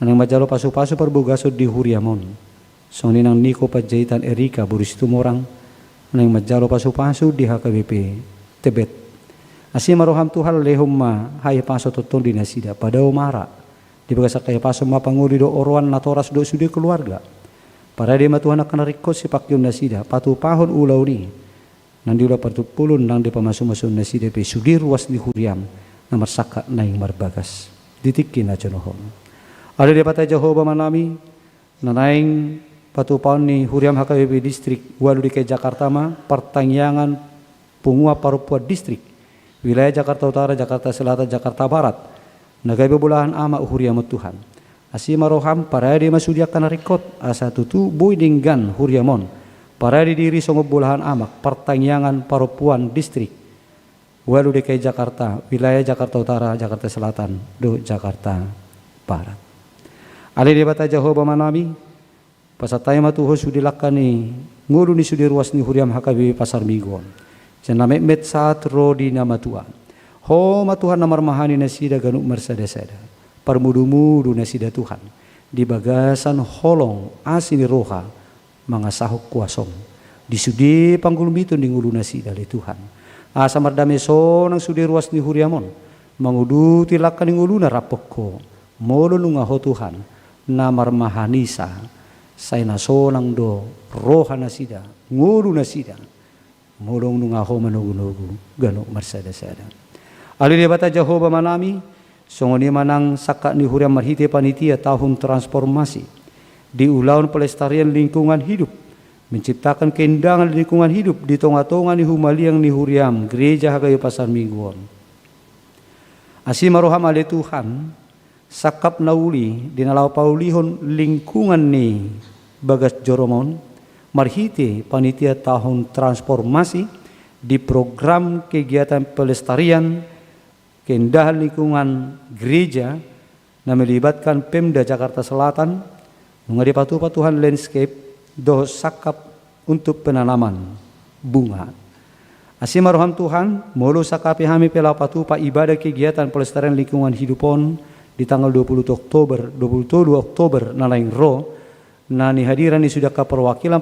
Speaker 4: nanaing majalo pasu-pasu perbugaso di Huriamon. Songni nang Niko Pajaitan Erika Boris Tumorang nang majalo pasu-pasu di HKBP Tebet. Asi maroham Tuhan lehom ma hai paso totong di nasida pada umara di bagasa kaya paso mapanguli do oroan natoras do sudi keluarga. Para dia matuhan akan rikot si pakyon nasida patu pahon ulau ni nang diulah partupulun nang di pamasu-masu nasida pe sudi ruas di Huriam namar saka naing marbagas ditikin na jonohon. Ada dia bata Jehovah manami nanaing patu paun ni Huriam HKBP distrik walu di Jakarta ma pertangyangan pungua parupua distrik wilayah Jakarta Utara, Jakarta Selatan, Jakarta Barat nagabe bulahan ama Huriam Tuhan asima roham para di masudia kana rikot asa tutu boy dinggan Huriamon para di diri songo bulahan amak pertangyangan parupuan distrik walu di Jakarta wilayah Jakarta Utara, Jakarta Selatan, do Jakarta Barat. Ali di bata Jehovah manami pasatay matuho sudi lakani ngulu ni sudi ruas ni Huriam HKBP Pasar Mingguon. Janame met saat rodi nama Tuhan. Ho matuhan namar mahani nasida ganuk mersada-sada. Parmudu-mudu nasida Tuhan. Di bagasan holong asini roha mangasahok kuasom. Di sudi panggulumitun di ngulu nasida li Tuhan. Asa mardame so nang sudi ruas ni Huriamon. Manguduti lakani ngulu na rapokko. Molo nungaho Tuhan namar mahanisa. Say nasonang do roha nasida nguru nasida molong nungaho manugu-nugu ganok marsada-sada. Ali di bata Jehovah manami songoni manang saka ni Huriam marhite panitia tahun transformasi di ulaun pelestarian lingkungan hidup menciptakan keindahan lingkungan hidup di tonga-tonga ni humaliang ni Huriam gereja HKBP Pasar Mingguon. Asima roham ale Tuhan sakap nauli dinalau paulihon lingkungan ni bagas joromon marhite panitia tahun transformasi di program kegiatan pelestarian keindahan lingkungan gereja na melibatkan Pemda Jakarta Selatan mengadi patu-patuhan landscape do sakap untuk penanaman bunga. Asima roham Tuhan molo sakapi hami pela patupa ibadah kegiatan pelestarian lingkungan hidupon di tanggal 22 Oktober nalaing ro nani hadiran ni sudah ke perwakilan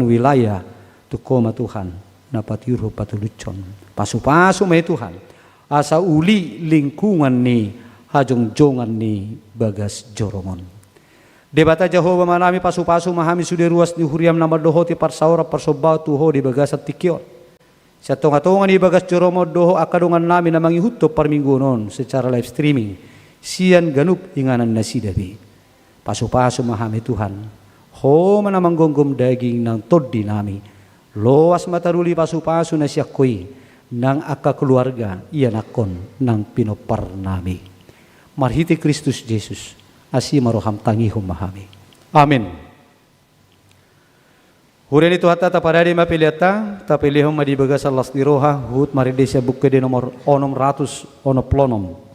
Speaker 4: wilayah tukoma Tuhan napatiuro patulucon pasu-pasu mai Tuhan asa uli lingkungan ni hajong jongan ni bagas joromon. Debata Jehovah manami pasu-pasu mahami sude ruas ni huriam nama dohoti parsaura parsobau tuho di bagasat tikiot. Sa tonga-tonga ni bagas joromo doho akadongan nami na mangihuto parminggu non secara live streaming. Sian ganup inganan nasidabi. Pasu-pasu mahami Tuhan. Ho manamang gonggom daging ng todi nami. Loas mataruli pasu-pasu na siya koy ng aka keluarga iyan akon ng pinopar nami. Marhiti Kristus Jesus asi maroham tangihum mahami. Amin. Huren itu hatta taparari mapiliata tapilihum madibagas alas niroha hut maridesya bukke di nomor 600 plonom.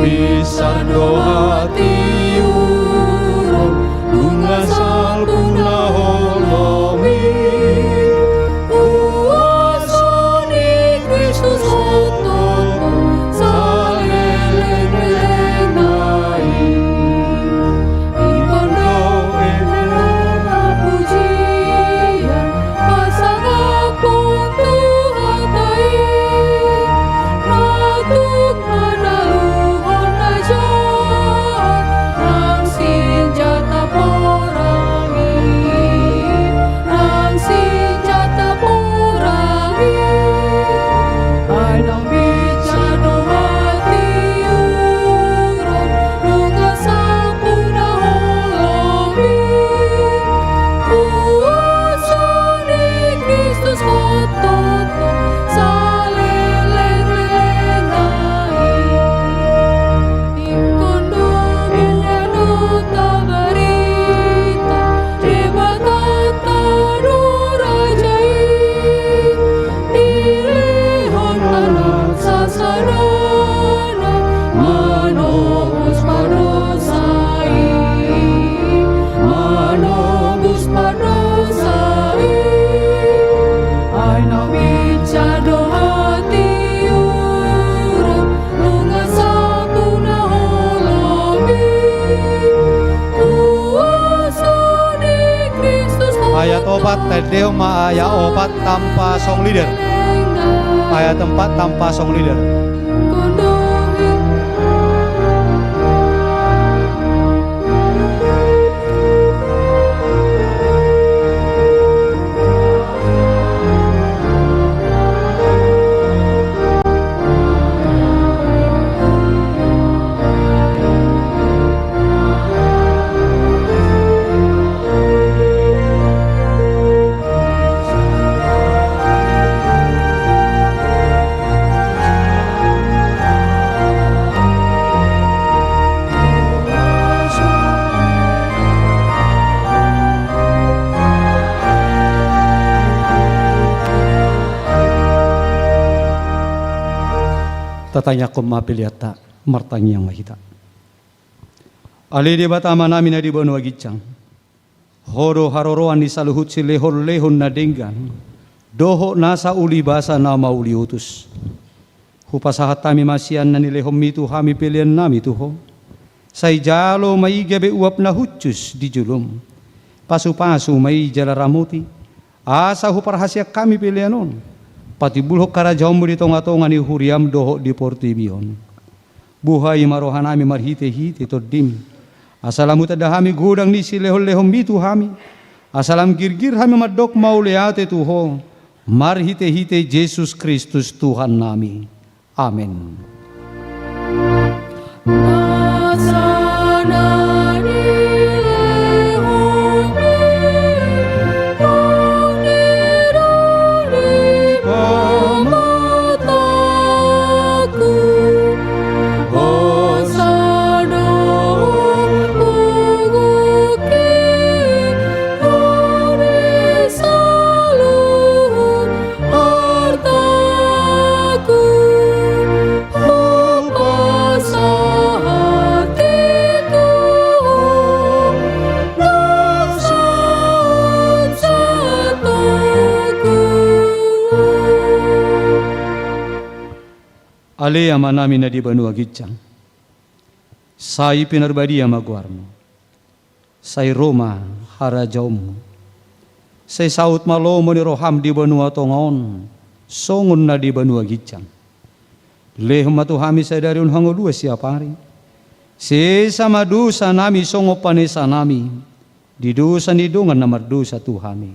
Speaker 4: Wisar dohati urun lungasal punaholomi
Speaker 5: Uasoni Kristus hototo saleleng-lengai Ikondo enela pujian pasangapun Tuhan tai Natuk manaluhon aja Nang senjata perangi Nang senjata perangi Anang bicano hati urun Nunga sampuna holomi Uasani Kristus hototo saleleng-lengai Ikondo buano tabarita Debatata rurajai Nilihon anak sasarana Manobus panosai Manobus panosai Ay nabicado hati urun Lunga sapuna holomi Uasani Kristus
Speaker 4: Ayat opat tedeo ma ayat opat tanpa song leader. Ayat 4 tanpa song leader. Tatanya koma piliata martangi yang mahita. Ali debata manami na di bonu agicang. Horo haroroan di saluhut si lehon na denggan. Doho nasa uli basa na mauli utus. Hupasahat tami masian na nilehom mitu hami pilihan nami tuho. Say jalo may gabe uap na hutsus di julum. Pasu-pasu may jalaramuti. Asa huparhasya kami pilihanon. Pati bulhok karajaw mo dito nga ni huriam doho di portibion. Buhay marohan nami marhite-hite to dim. Asalam utadahami gudang ni silehol-lehom mitu hami. Asalam girgir hami madok mauleate tuho. Marhite-hite Jesus Kristus Tuhan nami. Amen. Ale ama namin na di banu agitjang. Say pinarbadi ama guarmo. Say Roma harajawmo. Say saut malomo ni roham di banu atongon. Songon na di banu agitjang. Lehom matuhami say dariun hangolua siapari. Si sama dusa nami songo panesa nami. Di dusa ni dungan na mardusa tuhami.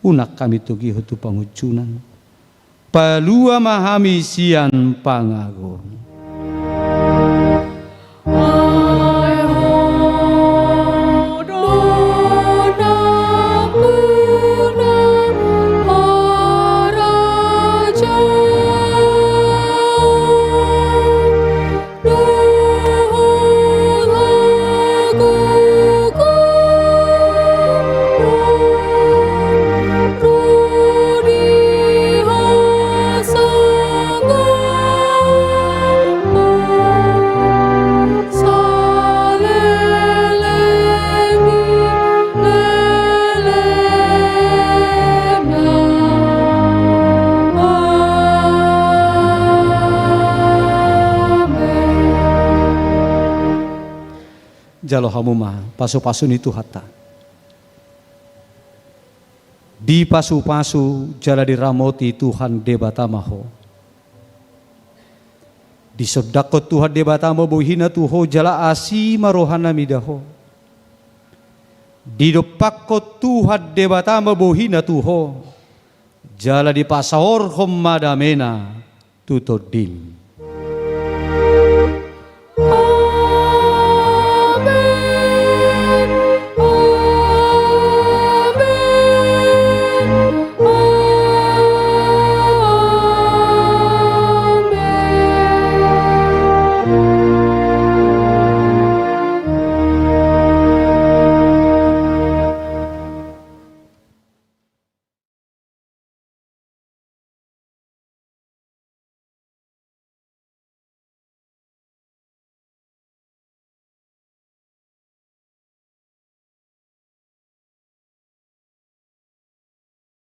Speaker 4: Unak kami tugi hutu pangucunan. Palua mahami sian pangagon. jalo hamuma pasu-pasu ni Tuhata. Di pasu-pasu jala diramoti Tuhan debata maho. Di sodakot Tuhan debata mo buhina tuho jala asi marohana midaho. Di dopakot Tuhan debata mo buhina tuho jala di pasahor homadamena tutodim.